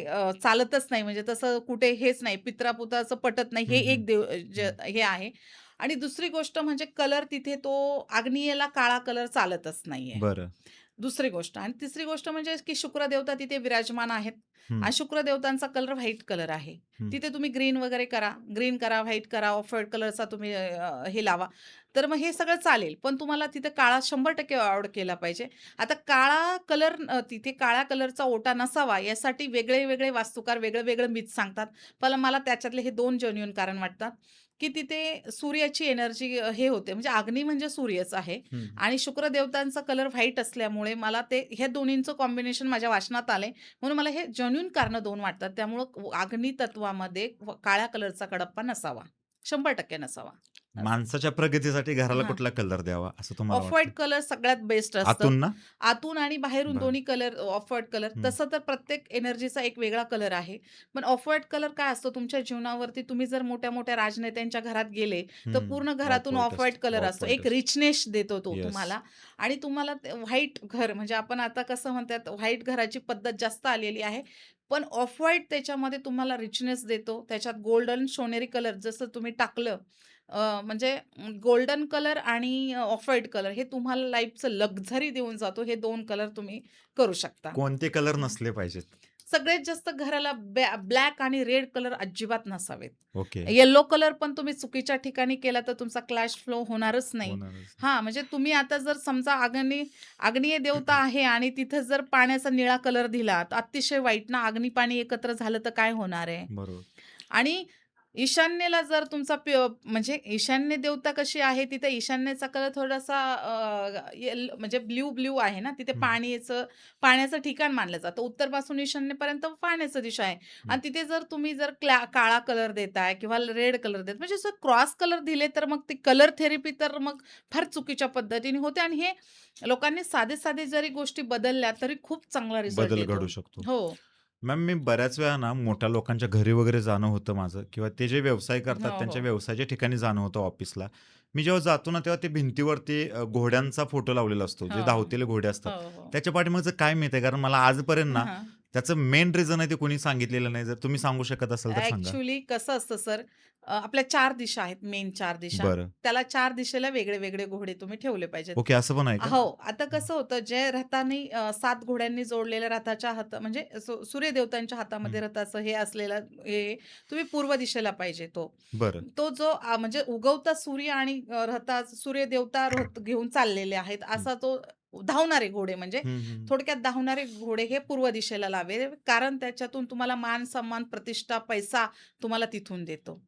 Speaker 2: चालतच नाही. म्हणजे तसं कुठे हेच नाही, पितरा-पुत्राचं पटत नाही. हे
Speaker 1: हं, हं.
Speaker 2: एक देव
Speaker 1: हं.
Speaker 2: हे आहे आणि दुसरी गोष्ट म्हणजे कलर तिथे तो आग्नेयला काळा कलर चालतच नाहीये.
Speaker 1: बरं.
Speaker 2: दुसरी गोष्ट आणि तिसरी गोष्ट म्हणजे की शुक्र देवता तिथे विराजमान आहेत
Speaker 1: हं.
Speaker 2: आणि शुक्र देवतांचा कलर व्हाईट कलर आहे.
Speaker 1: हं.
Speaker 2: तिथे तुम्ही ग्रीन वगैरे करा, ग्रीन करा, व्हाईट करा, ऑफ व्हाईट कलरचा तुम्ही हे लावा. तर मग हे सगळं चालेल. पण तुम्हाला तिथे काळा 100% अवॉइड केला पाहिजे. आता काळा कलर तिथे काळ्या कलरचा ओटा नसावा यासाठी वेगळे-वेगळे वास्तुकार वेगळं-वेगळं मीच सांगतात. पण मला त्याच्यातले हे 2 जेन्युइन कारण वाटतात, की तिथे सूर्याची एनर्जी हे होते म्हणजे अग्नी म्हणजे सूर्यच आहे.
Speaker 1: हं.
Speaker 2: आणि शुक्र देवतांचा कलर व्हाईट असल्यामुळे मला ते ह्या दोन्हींचं कॉम्बिनेशन माझ्या वाचनात आलंय. म्हणून मला हे जेन्युइन कारणं 2 वाटतात. त्यामुळं अग्नी तत्वामध्ये काळ्या कलरचा कडप्पा नसावा. 100% नसावा. असं.
Speaker 1: माणसाच्या प्रगतीसाठी घराला
Speaker 2: हां.
Speaker 1: कुठला कलर द्यावा असं तुम्हाला
Speaker 2: ऑफ
Speaker 1: वाटतं?
Speaker 2: व्हाईट कलर सगळ्यात बेस्ट असतं.
Speaker 1: आतून ना?
Speaker 2: आतून आणि बाहेरून
Speaker 1: बरं.
Speaker 2: दोन्ही कलर ऑफ व्हाईट कलर.
Speaker 1: हं.
Speaker 2: तसं तर प्रत्येक एनर्जीचा एक वेगळा कलर आहे. पण ऑफ व्हाईट कलर काय असतो तुमच्या जीवनावरती तुम्ही जर मोठ्या-मोठ्या राजनेत्यांच्या घरात गेले, तर
Speaker 1: हं.
Speaker 2: पूर्ण
Speaker 1: ऑफ
Speaker 2: घरातून
Speaker 1: व्हाईट
Speaker 2: ऑफ व्हाईट
Speaker 1: असतं.
Speaker 2: कलर
Speaker 1: ऑफ
Speaker 2: असतो.
Speaker 1: व्हाईट
Speaker 2: एक
Speaker 1: असतं.
Speaker 2: रिचनेस देतो तो
Speaker 1: येस.
Speaker 2: तुम्हाला आणि तुम्हाला व्हाईट घर म्हणजे आपण आता कसं म्हणतात व्हाईट घराची पद्धत जास्त आलेली आहे. पण ऑफ व्हाईट त्याच्यामध्ये तुम्हाला रिचनेस देतो. त्याच्यात गोल्डन सोनेरी कलर जसं तुम्ही टाकलं म्हणजे गोल्डन कलर आणि ऑफ व्हाईट कलर हे तुम्हाला लाईफचं लक्झरी देऊन जातो. हे 2 कलर तुम्ही करू शकता.
Speaker 1: कोणते कलर
Speaker 2: हं.
Speaker 1: नसले पाहिजेत?
Speaker 2: सगळ्यात जास्त घराला ब्लॅक आणि रेड कलर अजिबात नसावेत.
Speaker 1: ओके.
Speaker 2: येलो कलर पण तुम्ही चुकीच्या ठिकाणी केला तर तुमचा क्लॅश फ्लो होणारच नाही.
Speaker 1: होणारच नाही.
Speaker 2: हां, म्हणजे तुम्ही आता जर समजा आग्नेय देवता आहे आणि तिथं जर पाण्याचा निळा कलर दिला, तर अतिशय वाईट ना. अग्नी-पाणी एकत्र झालं तर काय होणार आहे?
Speaker 1: बरोबर.
Speaker 2: आणि ईशान्येला जर तुमचा म्हणजे ईशान्य देवता कशी आहे, तिथे ईशान्येचा कलर थोडासा म्हणजे ब्लू आहे ना, तिथे
Speaker 1: हं,
Speaker 2: पाण्याचं ठिकाण मानलं जातं. उत्तरपासून ईशान्येपर्यंत पाण्याचं दिशा आहे
Speaker 1: हं.
Speaker 2: आणि तिथे जर तुम्ही जर काळा कलर देताय किंवा रेड कलर देत म्हणजे जर क्रॉस कलर दिले, तर मग ती कलर थेरपी तर मग फार चुकीच्या पद्धतीने होते आणि हे लोकांनी साधे-साधे जरी गोष्टी बदलल्या, तरी खूप चांगला रिझल्ट
Speaker 1: बदल
Speaker 2: येतो.
Speaker 1: घडू शकतो.
Speaker 2: हो.
Speaker 1: मॅम, मी बऱ्याच वेळा ना मोठ्या लोकांच्या घरी वगैरे जाणं होतं माझं किंवा ते जे व्यवसाय करतात
Speaker 2: हो,
Speaker 1: त्यांच्या
Speaker 2: हो.
Speaker 1: व्यवसायाच्या ठिकाणी जाणं होतं ऑफिसला. मी जेव्हा जातो ना तेव्हा ते भिंतीवरती घोड्यांचा फोटो लावलेला असतो,
Speaker 2: हो.
Speaker 1: जे धावतेले घोडे असतात.
Speaker 2: हो, हो.
Speaker 1: त्याच्या पाठीमागचं काय माहीत आहे, कारण मला आजपर्यंत ना
Speaker 2: हां.
Speaker 1: त्याचं मेन रिझन आहे ते कोणी सांगितलेलं नाही. जर तुम्ही सांगू शकत असाल तर सांगा?
Speaker 2: ॲक्चुअली कसं असतं सर, आपल्या 4 दिशा आहेत, मेन 4 दिशा.
Speaker 1: बरं.
Speaker 2: त्याला 4 दिशेला वेगळे-वेगळे घोडे तुम्ही ठेवले पाहिजेत.
Speaker 1: ओके, असं पण आहे का?
Speaker 2: हो, आता कसं होतं, जे रथाने 7 घोड्यांनी जोडलेल्या रथाच्या म्हणजे सूर्यदेवतांच्या
Speaker 1: हं.
Speaker 2: हातामध्ये रथाचं हे असलेलं हे तुम्ही पूर्व दिशेला पाहिजे तो.
Speaker 1: बरं.
Speaker 2: तो जो म्हणजे उगवता सूर्य आणि सूर्यदेवता रथ घेऊन चाललेले आहेत,
Speaker 1: हं.
Speaker 2: असा तो धावणारे घोडे म्हणजे
Speaker 1: हं, हं.
Speaker 2: थोडक्यात धावणारे घोडे हे पूर्व दिशेला लावे. कारण त्याच्यातून तुम्हाला मान, सन्मान, प्रतिष्ठा, पैसा तुम्हाला तिथून देतो.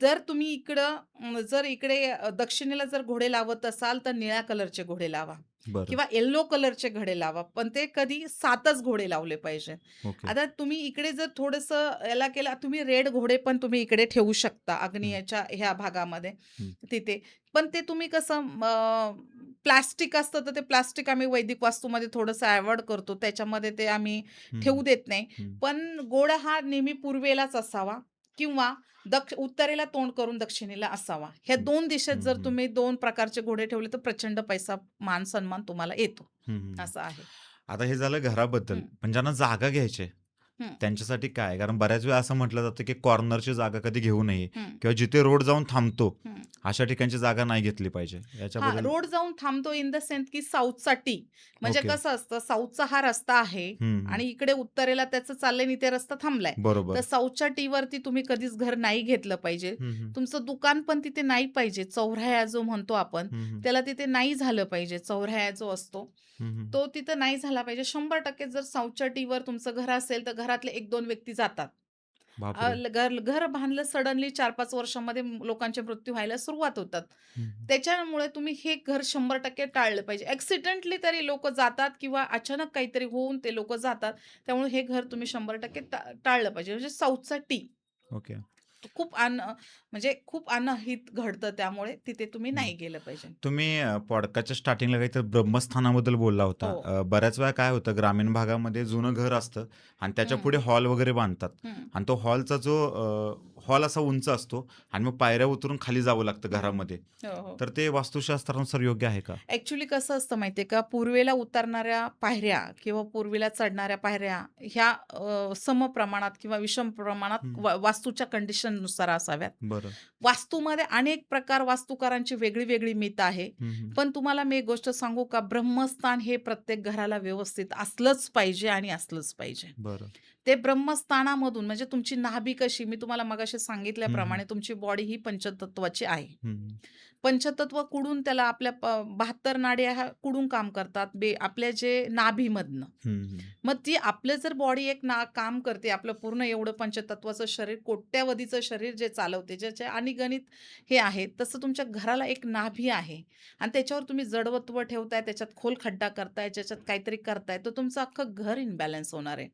Speaker 2: जर तुम्ही जर इकडे दक्षिणेला जर घोडे लावत असाल, तर निळ्या कलरचे घोडे लावा
Speaker 1: बरं.
Speaker 2: किंवा येलो कलरचे घोडे लावा. पण ते कधी 7च घोडे लावले पाहिजे.
Speaker 1: ओके.
Speaker 2: आता तुम्ही इकडे जर थोडंसं याला केलं, तुम्ही रेड घोडे पण तुम्ही इकडे ठेवू शकता
Speaker 1: हं,
Speaker 2: आग्नेयच्या ह्या भागामध्ये
Speaker 1: हं,
Speaker 2: तिथे. पण ते तुम्ही कसं प्लास्टिक असतं, तर ते प्लास्टिक आम्ही वैदिक वास्तूमध्ये थोडंसं अव्हॉइड करतो. त्याच्यामध्ये ते आम्ही
Speaker 1: हं,
Speaker 2: ठेवू देत नाही.
Speaker 1: हं,
Speaker 2: पण घोडा हा नेहमी पूर्वेलाच असावा किंवा उत्तरेला तोंड करून दक्षिणेला असावा. ह्या
Speaker 1: हं,
Speaker 2: 2 दिशेत
Speaker 1: हं,
Speaker 2: जर
Speaker 1: हं,
Speaker 2: तुम्ही 2 प्रकारचे घोडे ठेवले, तर प्रचंड पैसा, मान-सन्मान तुम्हाला येतो.
Speaker 1: हं, हं.
Speaker 2: असं आहे.
Speaker 1: आता हे झालं घराबद्दल.
Speaker 2: हं,
Speaker 1: पण ज्यांना जागा घ्यायची आहे,
Speaker 2: हं,
Speaker 1: त्यांच्यासाठी काय? कारण बऱ्याच वेळा असं म्हटलं जातं, की कॉर्नरची जागा कधी घेऊ नये
Speaker 2: हं,
Speaker 1: किंवा जिथे रोड जाऊन थांबतो,
Speaker 2: हं.
Speaker 1: अशा ठिकाणची जागा नाही घेतली पाहिजे.
Speaker 2: हां,
Speaker 1: याच्याबद्दल
Speaker 2: रोड जाऊन थांबतो इन द सेन्स की साऊथचा टी. म्हणजे
Speaker 1: ओके.
Speaker 2: कसं असतं, साऊथचा हा रस्ता आहे
Speaker 1: हं, हं.
Speaker 2: आणि इकडे उत्तरेला त्याचं चाललंय आणि इथे रस्ता थांबलाय. तर
Speaker 1: बरोबर.
Speaker 2: साऊथच्या टीवरती तुम्ही कधीच घर नाही घेतलं पाहिजे.
Speaker 1: हं, हं.
Speaker 2: तुमचं दुकान पण तिथे नाही पाहिजे. चौराहा जो म्हणतो आपण,
Speaker 1: हं, हं.
Speaker 2: त्याला तिथे नाही झालं पाहिजे. चौराहा जो असतो,
Speaker 1: हं, हं.
Speaker 2: तो तिथं नाही झाला पाहिजे. 100% जर साऊथच्या टीवर तुमचं घर असेल, तर घरातले 1-2 व्यक्ती जातात.
Speaker 1: बापरे!
Speaker 2: घर घर बांधलं सडनली 4-5 वर्षामध्ये लोकांचे मृत्यू व्हायला सुरुवात होतात.
Speaker 1: हं, हं.
Speaker 2: त्याच्यामुळे तुम्ही हे घर 100% टाळलं पाहिजे. ॲक्सिडेंटली तरी लोकं जातात किंवा अचानक काहीतरी होऊन ते लोकं जातात. त्यामुळे हे घर तुम्ही 100% टाळलं पाहिजे. म्हणजे साऊथचा टी.
Speaker 1: ओके.
Speaker 2: खूप म्हणजे खूप अनहित घडतं त्यामुळे तिथे तुम्ही
Speaker 1: हं.
Speaker 2: नाही गेलं पाहिजे.
Speaker 1: तुम्ही पॉडकास्टच्या स्टार्टिंगला काहीतरी ब्रह्मस्थानाबद्दल बोलला होता.
Speaker 2: हो.
Speaker 1: बऱ्याच वेळा काय होतं, ग्रामीण भागामध्ये जुनं घर असतं आणि त्याच्या
Speaker 2: हं,
Speaker 1: पुढे हॉल वगैरे बांधतात
Speaker 2: हं,
Speaker 1: आणि तो हॉलचा जो हॉल असा उंच असतो आणि मग पायऱ्या उतरून खाली जावं लागतं
Speaker 2: हं.
Speaker 1: घरामध्ये.
Speaker 2: हो, हो.
Speaker 1: तर ते वास्तुशास्त्रानुसार योग्य आहे का?
Speaker 2: ॲक्चुअली कसं असतं माहिती आहे का, पूर्वेला उतरणाऱ्या पायऱ्या किंवा पूर्वेला चढणाऱ्या पायऱ्या ह्या समप्रमाणात किंवा विषम प्रमाणात
Speaker 1: हं.
Speaker 2: वास्तूच्या कंडिशननुसार असाव्यात.
Speaker 1: बरं.
Speaker 2: वास्तूमध्ये अनेक प्रकार वास्तुकारांची वेगळी-वेगळी मत आहे.
Speaker 1: हं, हं.
Speaker 2: पण तुम्हाला मी एक गोष्ट सांगू का, ब्रह्मस्थान हे प्रत्येक घराला व्यवस्थित असलंच पाहिजे आणि असलंच पाहिजे.
Speaker 1: बरं.
Speaker 2: ते ब्रह्मस्थानामधून म्हणजे तुमची नाभी कशी, मी तुम्हाला मगाशी
Speaker 1: हं, हं.
Speaker 2: सांगितल्याप्रमाणे तुमची बॉडी ही पंचतत्वाची आहे.
Speaker 1: हं, हं.
Speaker 2: पंचतत्व कुडून त्याला आपल्या 72 नाड्या ह्या कुडून काम करतात आपल्या जे नाभीमधनं.
Speaker 1: हं, हं.
Speaker 2: मग ती आपलं जर बॉडी एक काम करते, आपलं पूर्ण एवढं पंचतत्वाचं शरीर, कोट्यावधीचं शरीर जे चालवते, ज्याचे अनिगणित हे आहे, तसं तुमच्या घराला एक नाभी आहे आणि त्याच्यावर तुम्ही जडवत्व ठेवताय, त्याच्यात खोल खड्डा करताय, ज्याच्यात काहीतरी करताय, तर तुमचं अख्खं घर इम्बॅलन्स होणार आहे.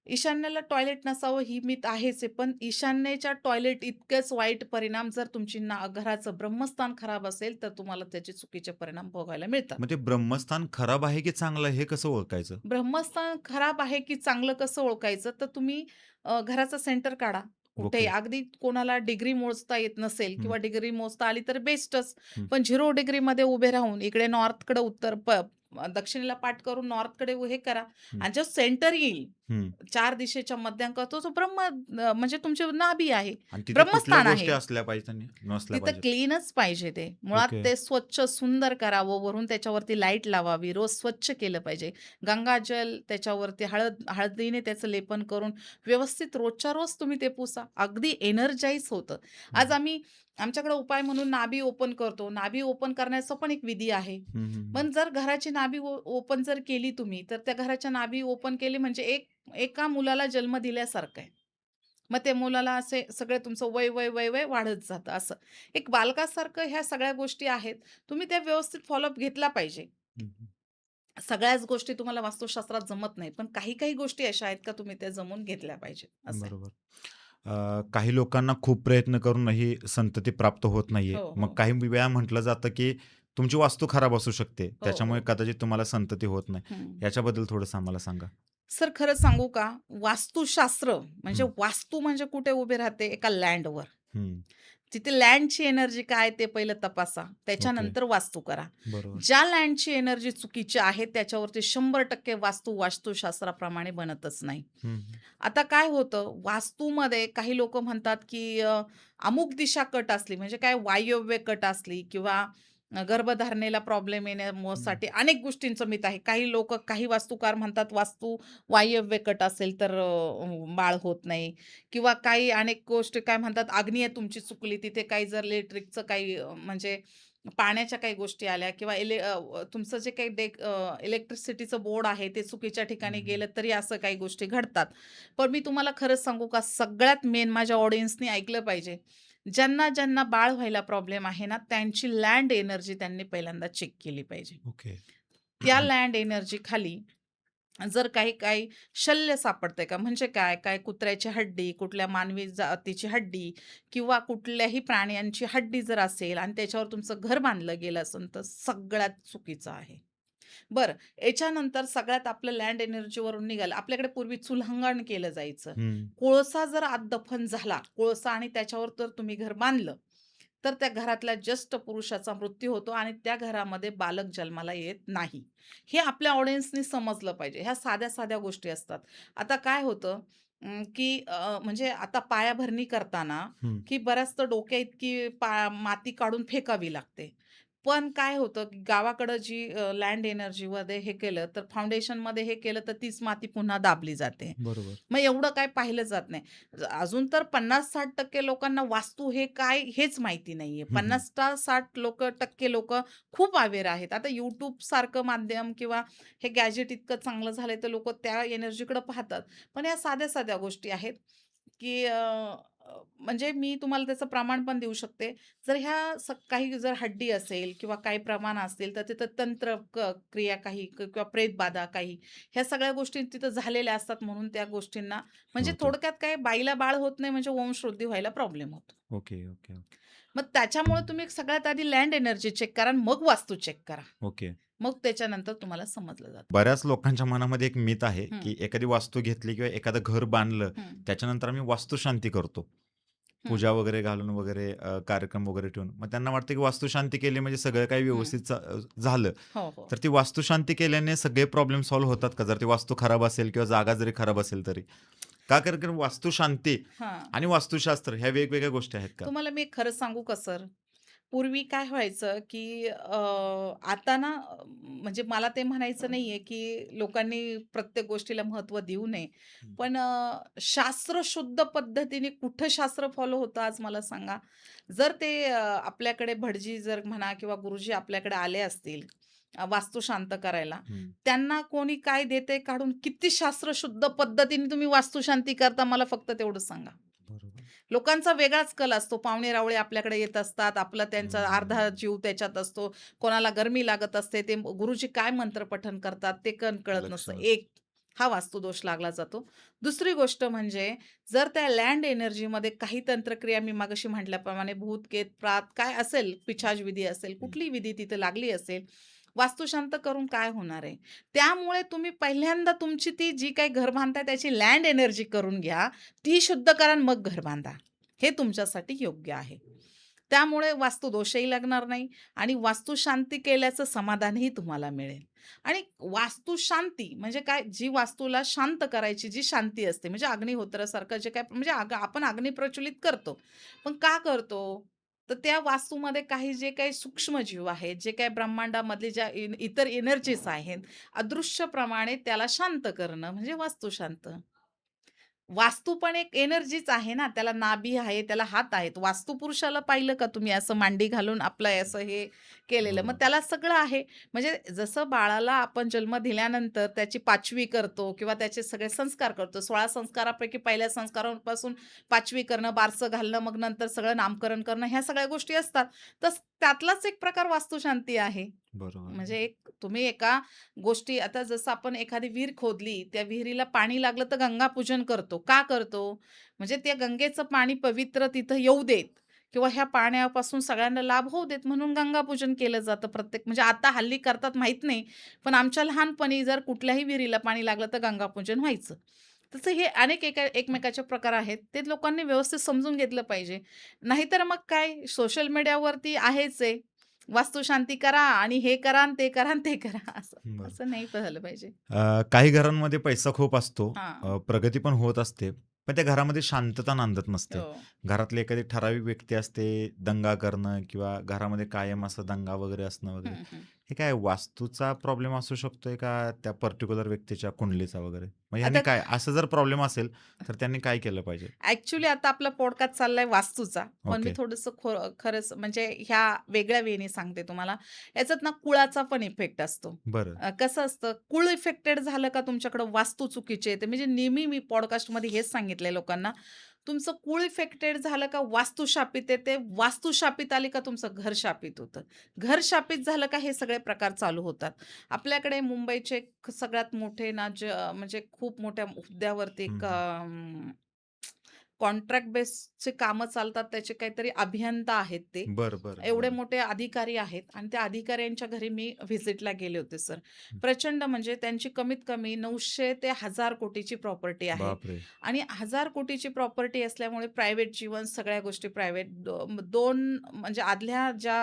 Speaker 2: ईशान्येला टॉयलेट नसावं ही मिथ आहेच आहे. पण ईशान्येच्या टॉयलेट इतकेच वाईट परिणाम जर तुमची घराचं ब्रह्मस्थान खराब असेल, तर तुम्हाला त्याचे चुकीचे परिणाम भोगायला मिळतात.
Speaker 1: मग ते ब्रह्मस्थान खराब आहे की चांगलं आहे हे कसं ओळखायचं?
Speaker 2: ब्रह्मस्थान खराब आहे की चांगलं कसं ओळखायचं? तर तुम्ही घराचा सेंटर काढा. कुठेही
Speaker 1: ओके.
Speaker 2: अगदी कोणाला डिग्री मोजता येत नसेल
Speaker 1: हं,
Speaker 2: किंवा डिग्री मोजता आली तर बेस्टच.
Speaker 1: हं,
Speaker 2: पण 0 डिग्रीमध्ये उभे राहून इकडे नॉर्थकडे दक्षिणेला पाठ करून नॉर्थकडे हे करा
Speaker 1: हं,
Speaker 2: आणि जो सेंटर येईल
Speaker 1: हं.
Speaker 2: 4 दिशेच्या मध्यांकात तो जो म्हणजे तुमची नाभी आहे.
Speaker 1: आणि तिथे कुठल्या
Speaker 2: ब्रह्मस्थान
Speaker 1: गोष्टी
Speaker 2: आहे.
Speaker 1: असल्या पाहिजेत आणि नसल्या
Speaker 2: तिथं
Speaker 1: पाहिजेत?
Speaker 2: क्लीनच पाहिजे ते. मुळात
Speaker 1: ओके.
Speaker 2: ते स्वच्छ सुंदर करावं. वरून त्याच्यावरती लाईट लावावी. रोज स्वच्छ केलं पाहिजे. गंगाजल त्याच्यावरती हळदीने त्याचं लेपन करून व्यवस्थित रोजच्या रोज तुम्ही ते पुसा. अगदी एनर्जाइज होतं. आज
Speaker 1: हं,
Speaker 2: आमच्याकडे उपाय म्हणून नाभी ओपन करतो. नाभी ओपन करण्याचा पण एक विधी आहे.
Speaker 1: हं, हं, हं.
Speaker 2: पण जर घराची नाभी ओपन जर केली तुम्ही, तर त्या घराच्या नाभी ओपन केली म्हणजे एका मुलाला जन्म दिल्यासारखं आहे. मग ते मुलाला असे सगळे तुमचं वय, वय, वय, वय वाढत जातं असं. एक बालकासारखं ह्या सगळ्या गोष्टी आहेत. तुम्ही त्या व्यवस्थित फॉलोअप घेतला पाहिजे.
Speaker 1: हं, हं.
Speaker 2: सगळ्याच गोष्टी तुम्हाला वास्तुशास्त्रात जमत नाही. पण काही गोष्टी अशा आहेत का तुम्ही त्या जमवून घेतल्या पाहिजेत, असं आहे.
Speaker 1: बरोबर. काही लोकांना खूप प्रयत्न करूनही संतती प्राप्त होत नाहीये.
Speaker 2: हो,
Speaker 1: मग
Speaker 2: हो.
Speaker 1: काही वेळा म्हटलं जातं, की तुमची वास्तू खराब असू शकते.
Speaker 2: हो,
Speaker 1: त्याच्यामुळे
Speaker 2: हो.
Speaker 1: कदाचित तुम्हाला संतती होत नाही.
Speaker 2: हं.
Speaker 1: याच्याबद्दल थोडंसं आम्हाला सांगा?
Speaker 2: सर खरं सांगू का? वास्तुशास्त्र म्हणजे
Speaker 1: हं,
Speaker 2: वास्तू म्हणजे कुठे उभी राहते? एका लँडवर.
Speaker 1: हं.
Speaker 2: तिथे लँडची एनर्जी काय ते पहिलं तपासा.
Speaker 1: ओके.
Speaker 2: त्याच्यानंतर वास्तू करा.
Speaker 1: बरोबर.
Speaker 2: ज्या लँडची एनर्जी चुकीची आहे त्याच्यावरती 100% वास्तू वास्तुशास्त्राप्रमाणे बनतच नाही.
Speaker 1: हं, हं.
Speaker 2: आता काय होतं वास्तूमध्ये काही लोकं म्हणतात, की अमुक दिशा कट असली म्हणजे काय वायव्य कट असली किंवा गर्भधारणेला प्रॉब्लेम
Speaker 1: हं.
Speaker 2: येण्यासाठी अनेक गोष्टींचं मिथ आहे. काही लोकं काही वास्तुकार म्हणतात वास्तू वायव्य कट असेल तर बाळ होत नाही किंवा काही अनेक गोष्टी काय म्हणतात आग्नेय तुमची चुकली तिथे काही जर इलेक्ट्रिकचं काही म्हणजे पाण्याच्या काही गोष्टी आल्या किंवा तुमचं जे काही इलेक्ट्रिसिटीचं बोर्ड आहे ते चुकीच्या ठिकाणी
Speaker 1: हं,
Speaker 2: गेलं तरी असं काही गोष्टी घडतात. पण मी तुम्हाला खरंच सांगू का सगळ्यात मेन माझ्या ऑडियन्सनी ऐकलं पाहिजे. ज्यांना बाळ व्हायला प्रॉब्लेम आहे ना, त्यांची लँड एनर्जी त्यांनी पहिल्यांदा चेक केली पाहिजे.
Speaker 1: ओके.
Speaker 2: त्या लँड एनर्जी खाली जर काही शल्य सापडतंय का? म्हणजे काय? काय कुत्र्याची हड्डी, कुठल्या मानवी जातीची हड्डी किंवा कुठल्याही प्राण्यांची हड्डी जर असेल आणि त्याच्यावर तुमचं घर बांधलं गेलं असेल, तर सगळ्यात चुकीचं आहे. बरं, याच्यानंतर सगळ्यात आपलं लँड एनर्जीवरून निघालं. आपल्याकडे पूर्वी चुलहंगण केलं जायचं.
Speaker 1: हं.
Speaker 2: कोळसा जर आत दफन झाला, कोळसा आणि त्याच्यावर जर तुम्ही घर बांधलं, तर त्या घरातल्या ज्येष्ठ पुरुषाचा मृत्यू होतो आणि त्या घरामध्ये बालक जन्माला येत नाही. हे आपल्या ऑडियन्सनी समजलं पाहिजे. ह्या साध्या-साध्या गोष्टी असतात. आता काय होतं की म्हणजे आता पायाभरणी करताना,
Speaker 1: हं.
Speaker 2: की बऱ्याचदा डोक्याइतकी माती काढून फेकावी लागते. पण काय होतं, की गावाकडं जी लँड एनर्जीमध्ये हे केलं, तर फाउंडेशनमध्ये हे केलं, तर तीच माती पुन्हा दाबली जाते.
Speaker 1: बरोबर.
Speaker 2: मग एवढं काही पाहिलं जात नाही. अजून तर 50-60% लोकांना वास्तू हे काय हेच माहिती नाहीये.
Speaker 1: हं, हं.
Speaker 2: 50-60% लोकं खूप अवेअर आहेत. आता YouTube सारखं माध्यम किंवा हे गॅजेट इतकं चांगलं झालंय, तर लोकं त्या एनर्जीकडे पाहतात. पण या साध्या-साध्या गोष्टी आहेत, की अ, अ, म्हणजे मी तुम्हाला त्याचं प्रमाण पण देऊ शकते. जर ह्या काही जर हड्डी असेल किंवा काही प्रमाण असतील, तर तिथं तंत्र क्रिया काही किंवा प्रेतबाधा काही ह्या सगळ्या गोष्टी तिथं झालेल्या असतात म्हणून त्या गोष्टींना म्हणजे
Speaker 1: होतं.
Speaker 2: थोडक्यात काय बाईला बाळ होत नाही म्हणजे वंशवृद्धी व्हायला प्रॉब्लेम होतो.
Speaker 1: Okay, okay, okay.
Speaker 2: मग त्याच्यामुळे तुम्ही सगळ्यात आधी लँड एनर्जी चेक करा आणि मग वास्तू चेक करा.
Speaker 1: ओके.
Speaker 2: मग त्याच्यानंतर तुम्हाला समजलं जातं.
Speaker 1: बऱ्याच लोकांच्या मनामध्ये एक मिथ आहे,
Speaker 2: हं,
Speaker 1: की एखादी वास्तू घेतली किंवा एखादं घर बांधलं,
Speaker 2: हं,
Speaker 1: त्याच्यानंतर आम्ही वास्तुशांती करतो.
Speaker 2: हं,
Speaker 1: पूजा वगैरे घालून वगैरे कार्यक्रम वगैरे ठेवून. मग त्यांना वाटतं, की वास्तुशांती केली म्हणजे सगळं काही
Speaker 2: हं.
Speaker 1: व्यवस्थित झालं.
Speaker 2: हो, हो.
Speaker 1: तर ती वास्तुशांती केल्याने सगळे प्रॉब्लेम सॉल्व्ह होतात का? जर ती वास्तू खराब असेल किंवा जागा जरी खराब असेल तरी? का कारण की वास्तुशांती
Speaker 2: हां.
Speaker 1: आणि वास्तुशास्त्र ह्या वेगवेगळ्या गोष्टी आहेत का?
Speaker 2: तुम्हाला मी एक खरं सांगू का सर? पूर्वी काय व्हायचं, की आता ना म्हणजे मला ते म्हणायचं नाहीये, की लोकांनी प्रत्येक गोष्टीला महत्त्व देऊ नये.
Speaker 1: हं,
Speaker 2: पण शास्त्रशुद्ध पद्धतीने कुठं शास्त्र फॉलो होतं आज मला सांगा? जर ते आपल्याकडे भटजी जर म्हणा किंवा गुरुजी आपल्याकडे आले असतील वास्तू शांत करायला,
Speaker 1: हं.
Speaker 2: त्यांना कोणी काय देतंय काढून किती शास्त्रशुद्ध पद्धतीने तुम्ही वास्तुशांती करता मला फक्त तेवढं सांगा?
Speaker 1: बरोबर.
Speaker 2: लोकांचा वेगळाच कल असतो. पाहुणे-रावळे आपल्याकडे येत असतात. आपला त्यांचा अर्धा
Speaker 1: हं.
Speaker 2: जीव त्याच्यात असतो. कोणाला गरमी लागत असते. ते गुरुजी काय मंत्रपठण करतात ते कळत नसतं.
Speaker 1: लक्षात.
Speaker 2: एक हा वास्तुदोष लागला जातो. दुसरी गोष्ट म्हणजे जर त्या लँड एनर्जीमध्ये काही तंत्रक्रिया मी मगाशी म्हटल्याप्रमाणे भूत, प्रेत, प्रात काय असेल, पिशाच विधी असेल,
Speaker 1: हं.
Speaker 2: कुठली विधी तिथे लागली असेल, वास्तुशांत करून काय होणार आहे? त्यामुळे तुम्ही पहिल्यांदा तुमची ती जी काही घर बांधताय त्याची लँड एनर्जी करून घ्या. ती शुद्ध करा आणि मग घर बांधा. हे तुमच्यासाठी योग्य आहे. त्यामुळे वास्तुदोषही लागणार नाही आणि वास्तुशांती केल्याचं समाधानही तुम्हाला मिळेल. आणि वास्तुशांती म्हणजे काय? जी वास्तूला शांत करायची जी शांती असते म्हणजे अग्निहोत्रासारखं जे काय म्हणजे आपण अग्नी प्रज्वलित करतो. पण का करतो? तर त्या वास्तूमध्ये काही जे काही सूक्ष्मजीव आहेत, जे काही ब्रह्मांडामधले ज्या इतर एनर्जीज आहेत, अदृश्यप्रमाणे त्याला शांत करणं म्हणजे वास्तुशांत. वास्तू पण एक एनर्जीच आहे ना, त्याला नाभी आहे, त्याला हात आहेत. वास्तू पुरुषाला पाहिलं का तुम्ही असं मांडी घालून आपलं असं हे केलेलं, मग
Speaker 1: बरोबर.
Speaker 2: त्याला सगळं आहे. म्हणजे जसं बाळाला आपण जन्म दिल्यानंतर त्याची 5वी करतो किंवा त्याचे सगळे संस्कार करतो. 16 संस्कारापैकी पहिल्या संस्कारापासून 5वी करणं, बारसं घालणं, मग नंतर सगळं नामकरण करणं, ह्या सगळ्या गोष्टी असतात. तर त्यातलाच एक प्रकार वास्तुशांती आहे.
Speaker 1: बरोबर.
Speaker 2: म्हणजे एक तुम्ही एका गोष्टी आता जसं आपण एखादी विहीर खोदली, त्या विहिरीला पाणी लागलं तर गंगापूजन करतो. का करतो? म्हणजे त्या गंगेचं पाणी पवित्र तिथं येऊ देत किंवा ह्या पाण्यापासून सगळ्यांना लाभ होऊ देत म्हणून गंगापूजन केलं जातं प्रत्येक म्हणजे आता हल्ली करतात माहीत नाही. पण आमच्या लहानपणी जर कुठल्याही विहिरीला पाणी लागलं तर गंगापूजन व्हायचं. तसं हे अनेक एकमेकाचे प्रकार आहेत. ते लोकांनी व्यवस्थित समजून घेतलं पाहिजे. नाहीतर मग काय सोशल मीडियावरती आहेच आहे. वास्तुशांती करा आणि हे करा आणि ते करा आणि ते करा असं.
Speaker 1: बरं.
Speaker 2: असं नाही झालं पाहिजे.
Speaker 1: काही घरांमध्ये पैसा खूप असतो,
Speaker 2: हां.
Speaker 1: प्रगती पण होत असते, पण त्या घरामध्ये शांतता नांदत नसते.
Speaker 2: हो.
Speaker 1: घरातली एखादी ठराविक व्यक्ती असते, दंगा करणं किंवा घरामध्ये कायम असं दंगा वगैरे असणं वगैरे.
Speaker 2: हं, हं.
Speaker 1: हे काय वास्तूचा प्रॉब्लेम असू शकतोय का त्या पर्टिक्युलर व्यक्तीच्या कुंडलीचा वगैरे? मग ह्यानी
Speaker 2: आता
Speaker 1: काय असं जर प्रॉब्लेम असेल, तर त्यांनी काय केलं पाहिजे?
Speaker 2: ॲक्चुअली आता आपला पॉडकास्ट चाललाय वास्तूचा. पण मी
Speaker 1: ओके.
Speaker 2: थोडंसं खरंच म्हणजे ह्या वेगळ्या वेने सांगते तुम्हाला. याच्यात ना कुळाचा पण इफेक्ट असतो.
Speaker 1: बरं.
Speaker 2: कसं असतं कुळ इफेक्टेड झालं का तुमच्याकडं वास्तू चुकीची येते. म्हणजे नेहमी मी पॉडकास्टमध्ये हेच सांगितलंय लोकांना. तुमचं कुळ इफेक्टेड झालं का वास्तू शापित येते. वास्तू शापित आली का तुमचं घर शापित होतं. घर शापित झालं का हे सगळे प्रकार चालू होतात. आपल्याकडे मुंबईचे सगळ्यात मोठे ना म्हणजे खूप मोठ्या हुद्द्यावरती
Speaker 1: हं, हं.
Speaker 2: कॉन्ट्रॅक्ट बेसचे कामं चालतात त्याचे काहीतरी अभियंता आहेत ते.
Speaker 1: बरं, बरं,
Speaker 2: एवढे
Speaker 1: बरं.
Speaker 2: मोठे अधिकारी आहेत आणि त्या अधिकाऱ्यांच्या घरी मी व्हिजिटला गेले होते सर.
Speaker 1: हं.
Speaker 2: प्रचंड म्हणजे त्यांची कमीत कमी 900 ते 1000 कोटीची प्रॉपर्टी आहे
Speaker 1: बापरे!
Speaker 2: आणि 1000 कोटीची प्रॉपर्टी असल्यामुळे प्रायव्हेट जीवन सगळ्या गोष्टी प्रायव्हेट 2 म्हणजे आदल्या ज्या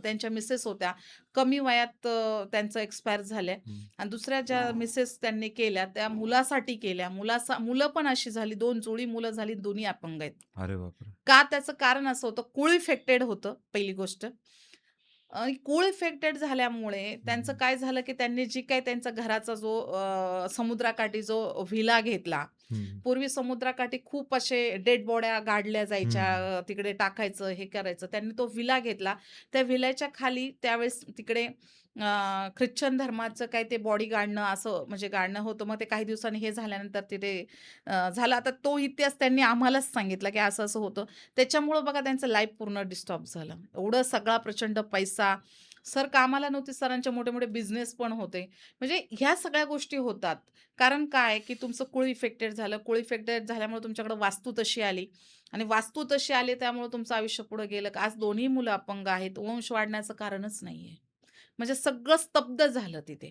Speaker 2: त्यांच्या मिसेस होत्या, कमी वयात त्यांचं एक्सपायर झाल्या
Speaker 1: हं.
Speaker 2: आणि दुसऱ्या ज्या मिसेस त्यांनी केल्या त्या मुलासाठी केल्या. मुलं पण अशी झाली 2 जुळी मुलं झाली, दोन्ही अपंग आहेत.
Speaker 1: अरे बापरे!
Speaker 2: का त्याचं कारण असं होतं, कूळ इफेक्टेड होतं पहिली गोष्ट. कूळ इफेक्टेड झाल्यामुळे
Speaker 1: हं,
Speaker 2: त्यांचं
Speaker 1: हं.
Speaker 2: काय झालं, की त्यांनी जी काही त्यांचा घराचा जो समुद्राकाठी जो व्हिला घेतला.
Speaker 1: हं,
Speaker 2: पूर्वी समुद्राकाठी खूप असे डेड बॉड्या गाडल्या
Speaker 1: हं,
Speaker 2: जायच्या,
Speaker 1: हं.
Speaker 2: तिकडे टाकायचं, हे करायचं. त्यांनी तो व्हिला घेतला. त्या व्हिल्याच्या खाली त्यावेळेस तिकडे ख्रिश्चन धर्माचं काही ते बॉडी गाडणं असं म्हणजे गाडणं होतं. मग ते काही दिवसांनी हे झाल्यानंतर तिथे झालं. आता तो इतिहास त्यांनी आम्हालाच सांगितला, की असं-असं होतं. त्याच्यामुळं बघा त्यांचं लाईफ पूर्ण डिस्टर्ब झालं. एवढं सगळा प्रचंड पैसा. सर कामाला नव्हते, सरांचे मोठे-मोठे बिझनेस पण होते. म्हणजे ह्या सगळ्या गोष्टी होतात. कारण काय, की तुमचं कुळ इफेक्टेड झालं. कुळ इफेक्टेड झाल्यामुळे तुमच्याकडे वास्तू तशी आली आणि वास्तू तशी आली त्यामुळे तुमचं आयुष्य पुढे गेलं. आज दोन्ही मुलं अपंग आहेत. वंश वाढण्याचं कारणच नाहीये. म्हणजे सगळं स्तब्ध झालं तिथे.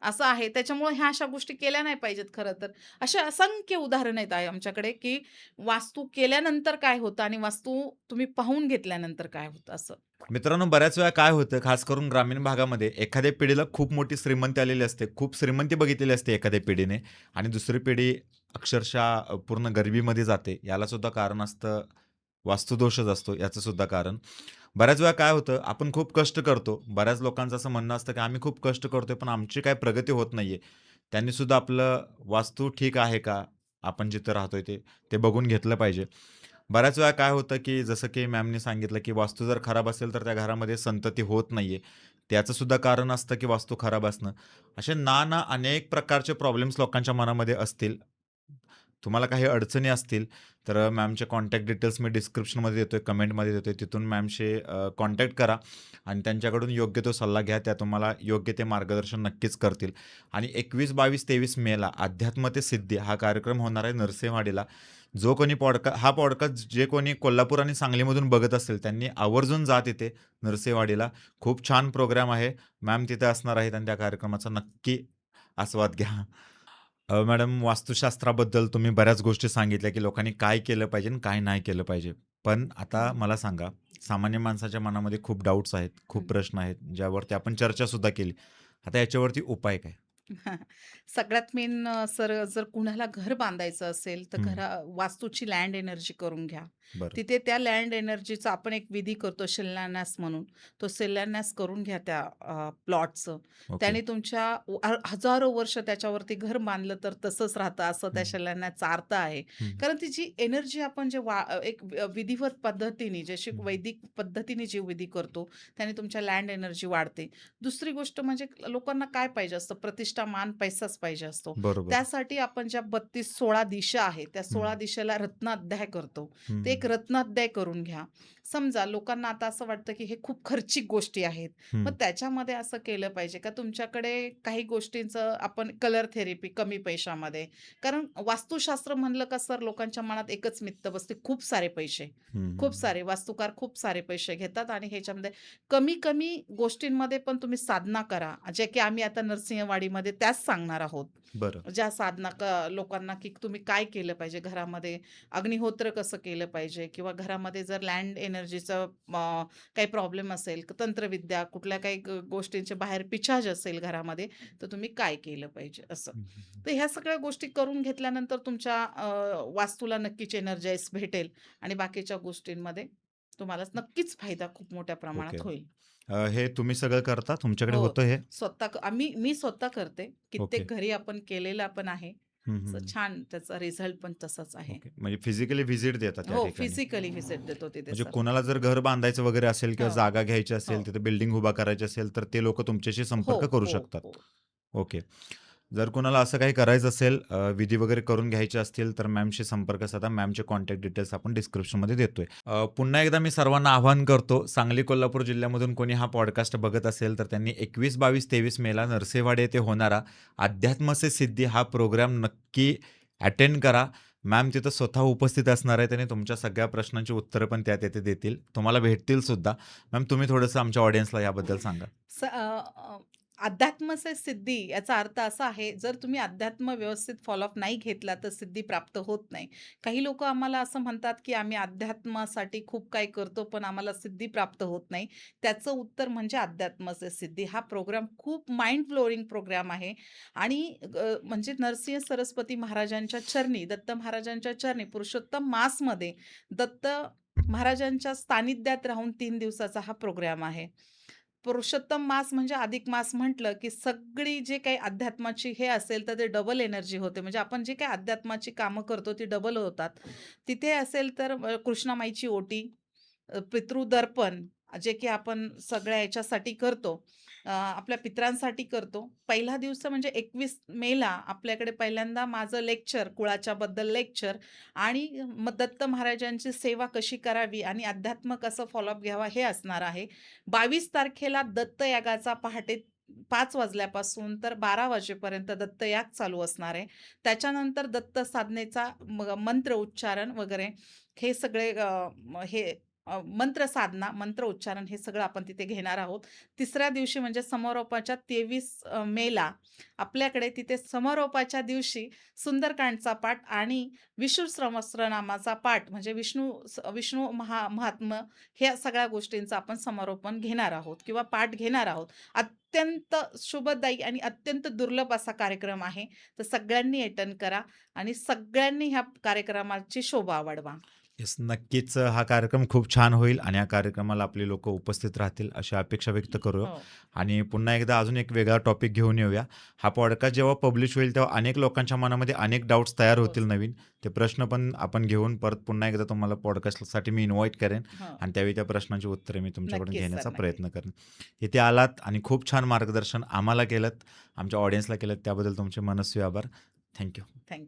Speaker 2: असं आहे. त्याच्यामुळे ह्या अशा गोष्टी केल्या नाही पाहिजेत खरं तर. असे असंख्य उदाहरणं आहेत आहे आमच्याकडे, की वास्तू केल्यानंतर काय होतं आणि वास्तू तुम्ही पाहून घेतल्यानंतर काय होतं असं.
Speaker 1: मित्रांनो, बऱ्याच वेळा काय होतं, खास करून ग्रामीण भागामध्ये एखाद्या पिढीला खूप मोठी श्रीमंती आलेली असते. खूप श्रीमंती बघितलेली असते एखाद्या पिढीने आणि दुसरी पिढी अक्षरशः पूर्ण गरिबीमध्ये जाते. याला सुद्धा कारण असतं वास्तुदोषच असतो याचं सुद्धा कारण. बऱ्याच वेळा काय होतं, आपण खूप कष्ट करतो. बऱ्याच लोकांचं असं म्हणणं असतं, की आम्ही खूप कष्ट करतोय, पण आमची काही प्रगती होत नाहीये. त्यांनी सुद्धा आपलं वास्तू ठीक आहे का? आपण जिथं राहतोय ते, ते बघून घेतलं पाहिजे. बऱ्याच वेळा काय होतं, की जसं की मॅमनी सांगितलं, की वास्तू जर खराब असेल, तर त्या घरामध्ये संतती होत नाहीये. त्याचं सुद्धा कारण असतं, की वास्तू खराब असणं. असे अनेक प्रकारचे प्रॉब्लेम्स लोकांच्या मनामध्ये असतील. तुम्हाला काही अडचणी असतील, तर मॅमचे कॉन्टॅक्ट डिटेल्स मी डिस्क्रिप्शनमध्ये देतोय, कमेंटमध्ये देतोय. तिथून मॅमशी कॉन्टॅक्ट करा आणि त्यांच्याकडून योग्य तो सल्ला घ्या. त्या तुम्हाला योग्य ते मार्गदर्शन नक्कीच करतील. आणि 21, 22, 23 मेला अध्यात्म ते सिद्धी हा कार्यक्रम होणार आहे नरसिंहवाडीला. जो कोणी हा पॉडकास्ट जे कोणी कोल्हापूर आणि सांगलीमधून बघत असेल, त्यांनी आवर्जून जा तिथे नरसिंहवाडीला. खूप छान प्रोग्राम आहे. मॅम तिथे असणार आहेत आणि त्या कार्यक्रमाचा नक्की आस्वाद घ्या. मॅडम वास्तुशास्त्राबद्दल तुम्ही बऱ्याच गोष्टी सांगितल्या, की लोकांनी काय केलं पाहिजे आणि काय नाही केलं पाहिजे. पण आता
Speaker 2: हं,
Speaker 1: मला सांगा, सामान्य माणसाच्या मनामध्ये खूप डाउट्स आहेत, खूप
Speaker 2: हं.
Speaker 1: प्रश्न आहेत, ज्यावरती आपण चर्चासुद्धा केली. आता याच्यावरती उपाय काय?
Speaker 2: सगळ्यात मेन सर जर कुणाला घर बांधायचं असेल, तर
Speaker 1: हं.
Speaker 2: वास्तूची लँड एनर्जी करून घ्या.
Speaker 1: बरं.
Speaker 2: तिथे त्या लँड एनर्जीचा आपण एक विधी करतो शिलान्यास म्हणून. तो शिलान्यास करून घ्या त्या प्लॉटचं.
Speaker 1: ओके.
Speaker 2: त्याने तुमच्या हजारो वर्ष त्याच्यावरती घर बांधलं तर तसंच राहतं, असं त्या
Speaker 1: हं,
Speaker 2: शिलान्यासचा अर्थ आहे.
Speaker 1: हं,
Speaker 2: कारण ती जी एनर्जी आपण जे एक विधिवत पद्धतीने, जशी
Speaker 1: हं.
Speaker 2: वैदिक पद्धतीने जी विधी करतो, त्याने तुमच्या लँड एनर्जी वाढते. दुसरी गोष्ट म्हणजे लोकांना काय पाहिजे असतं? प्रतिष्ठा, मान, पैसाच पाहिजे असतो.
Speaker 1: बरोबर.
Speaker 2: त्यासाठी आपण ज्या 32-16 दिशा आहेत, त्या
Speaker 1: हं,
Speaker 2: 16 दिशेला रत्नाध्याय करतो. ते
Speaker 1: हं,
Speaker 2: एक रत्नाध्याय करून घ्या. समजा लोकांना आता असं वाटतं, की हे खूप खर्चिक गोष्टी आहेत. मग
Speaker 1: हं.
Speaker 2: त्याच्यामध्ये असं केलं पाहिजे का तुमच्याकडे काही गोष्टींचं आपण कलर थेरपी कमी पैशामध्ये. कारण वास्तुशास्त्र म्हणलं का सर लोकांच्या मनात एकच मित्त बसते, खूप सारे पैसे.
Speaker 1: हं,
Speaker 2: खूप
Speaker 1: हं.
Speaker 2: सारे वास्तुकार खूप सारे पैसे घेतात आणि ह्याच्यामध्ये कमी-कमी गोष्टींमध्ये पण तुम्ही साधना करा. जे की आम्ही आता नरसिंहवाडीमध्ये त्याच सांगणार आहोत.
Speaker 1: बरं.
Speaker 2: ज्या साधना लोकांना की तुम्ही काय केलं पाहिजे घरामध्ये, अग्निहोत्र कसं केलं पाहिजे किंवा घरामध्ये जर लँड एनर्जीचं काही प्रॉब्लेम असेल, तंत्रविद्या, कुठल्या काही गोष्टींचे बाहेर पिशाच असेल घरामध्ये, तर तुम्ही काय केलं पाहिजे असं.
Speaker 1: हं, हं, हं.
Speaker 2: तर ह्या सगळ्या गोष्टी करून घेतल्यानंतर तुमच्या वास्तूला नक्कीच एनर्जाइज भेटेल आणि बाकीच्या गोष्टींमध्ये तुम्हाला नक्कीच फायदा खूप मोठ्या
Speaker 1: ओके.
Speaker 2: प्रमाणात होईल.
Speaker 1: हे तुम्ही सगळं करता? तुमच्याकडे
Speaker 2: हो.
Speaker 1: होतं हे?
Speaker 2: मी स्वतः करते.
Speaker 1: ओके.
Speaker 2: कित्येक घरी आपण केलेला पण आहे.
Speaker 1: हं,
Speaker 2: असं
Speaker 1: हं.
Speaker 2: छान त्याचा रिझल्ट पण तसाच आहे.
Speaker 1: ओके. म्हणजे फिजिकली व्हिजिट देता त्या
Speaker 2: हो,
Speaker 1: ठिकाणी.
Speaker 2: फिजिकली व्हिजिट देतो तिथे
Speaker 1: म्हणजे
Speaker 2: सर.
Speaker 1: कोणाला जर घर बांधायचं वगैरे असेल किंवा
Speaker 2: हो,
Speaker 1: जागा घ्यायची
Speaker 2: हो.
Speaker 1: असेल, तिथे बिल्डिंग उभा करायची असेल, तर ते लोकं तुमच्याशी
Speaker 2: हो,
Speaker 1: संपर्क करू
Speaker 2: हो,
Speaker 1: शकतात.
Speaker 2: हो.
Speaker 1: ओके. जर कोणाला असं काही करायचं असेल, विधी वगैरे करून घ्यायचे असतील, तर मॅमशी संपर्क साधा. मॅमचे कॉन्टॅक्ट डिटेल्स आपण डिस्क्रिप्शनमध्ये देतोय. पुन्हा एकदा मी सर्वांना आवाहन करतो, सांगली, कोल्हापूर जिल्ह्यामधून कोणी हा पॉडकास्ट बघत असेल, तर त्यांनी 21, 22, 23 मेला नरसेवाडी येथे होणारा अध्यात्म से सिद्धी हा प्रोग्राम नक्की अटेंड करा. मॅम तिथं स्वतः उपस्थित असणार आहेत आणि तुमच्या सगळ्या प्रश्नांची उत्तरं पण त्या तिथे देतील. तुम्हाला भेटतील सुद्धा. मॅम तुम्ही थोडंसं आमच्या ऑडियन्सला याबद्दल सांगा.
Speaker 2: स अ, अ, अध्यात्म से सिद्धी याचा अर्थ असा आहे, जर तुम्ही अध्यात्म व्यवस्थित फॉलोअप नाही घेतला, तर सिद्धी प्राप्त होत नाही. काही लोकं आम्हाला असं म्हणतात, की आम्ही अध्यात्मासाठी खूप काही करतो, पण आम्हाला सिद्धी प्राप्त होत नाही. त्याचं उत्तर म्हणजे अध्यात्म से सिद्धी. हा प्रोग्राम खूप माइंड ब्लोइंग प्रोग्राम आहे आणि म्हणजे नरसिंह सरस्वती महाराजांच्या चरणी, दत्त महाराजांच्या चरणी पुरुषोत्तम मासमध्ये दत्त महाराजांच्या सानिध्यात राहून 3 दिवसाचा हा प्रोग्राम आहे. पुरुषोत्तम मास म्हणजे अधिक मास म्हटलं, की सगळी जे काही अध्यात्माची हे असेल, तर ते डबल एनर्जी होते. म्हणजे आपण जे काही अध्यात्माची कामं करतो, ती डबल होतात. तिथे असेल तर कृष्णामाईची ओटी, पितृदर्पण जे की आपण सगळ्या ह्याच्यासाठी करतो. आपल्या पितरांसाठी करतो. पहिला दिवस म्हणजे 21 मेला आपल्याकडे पहिल्यांदा माझं लेक्चर, कुळाच्याबद्दल लेक्चर आणि मग दत्त महाराजांची सेवा कशी करावी आणि अध्यात्म कसं फॉलोअप घ्यावा हे असणार आहे. 22 तारखेला दत्तयागाचा पहाटे 5 वाजल्यापासून तर 12 वाजेपर्यंत दत्तयाग चालू असणार आहे. त्याच्यानंतर दत्त साधनेचा मंत्र उच्चारण वगैरे हे सगळे मंत्र साधना, मंत्र उच्चारण हे सगळं आपण तिथे घेणार आहोत. तिसऱ्या दिवशी म्हणजे समारोपाच्या 23 मेला आपल्याकडे तिथे समारोपाच्या दिवशी सुंदरकांडचा पाठ आणि विष्णू सहस्त्रनामाचा पाठ म्हणजे विष्णू महात्म्य ह्या सगळ्या गोष्टींचं आपण समारोपण घेणार आहोत किंवा पाठ घेणार आहोत. अत्यंत शुभदायी आणि अत्यंत दुर्लभ असा कार्यक्रम आहे. तर सगळ्यांनी अटेंड करा आणि सगळ्यांनी ह्या कार्यक्रमाची शोभा वाढवा.
Speaker 1: येस, नक्कीच हा कार्यक्रम खूप छान होईल आणि या कार्यक्रमाला आपली लोकं उपस्थित राहतील अशी अपेक्षा व्यक्त करू.
Speaker 2: हो,
Speaker 1: आणि पुन्हा एकदा अजून एक वेगळा टॉपिक घेऊन येऊया. हा पॉडकास्ट जेव्हा पब्लिश होईल तेव्हा अनेक लोकांच्या मनामध्ये अनेक डाउट्स तयार
Speaker 2: हो
Speaker 1: होतील
Speaker 2: सर.
Speaker 1: नवीन. ते प्रश्न पण आपण घेऊन परत पुन्हा एकदा तुम्हाला पॉडकास्टसाठी मी इन्व्हाईट करेन
Speaker 2: हो.
Speaker 1: आणि त्यावेळी त्या प्रश्नांची उत्तरे मी तुमच्याकडून
Speaker 2: नक्कीच
Speaker 1: घेण्याचा
Speaker 2: सर,
Speaker 1: प्रयत्न
Speaker 2: नक्कीच.
Speaker 1: करेन. इथे आलात आणि खूप छान मार्गदर्शन आम्हाला केलंत, आमच्या ऑडियन्सला केलंत त्याबद्दल तुमचे मनस्वी आभार. Thank
Speaker 2: thank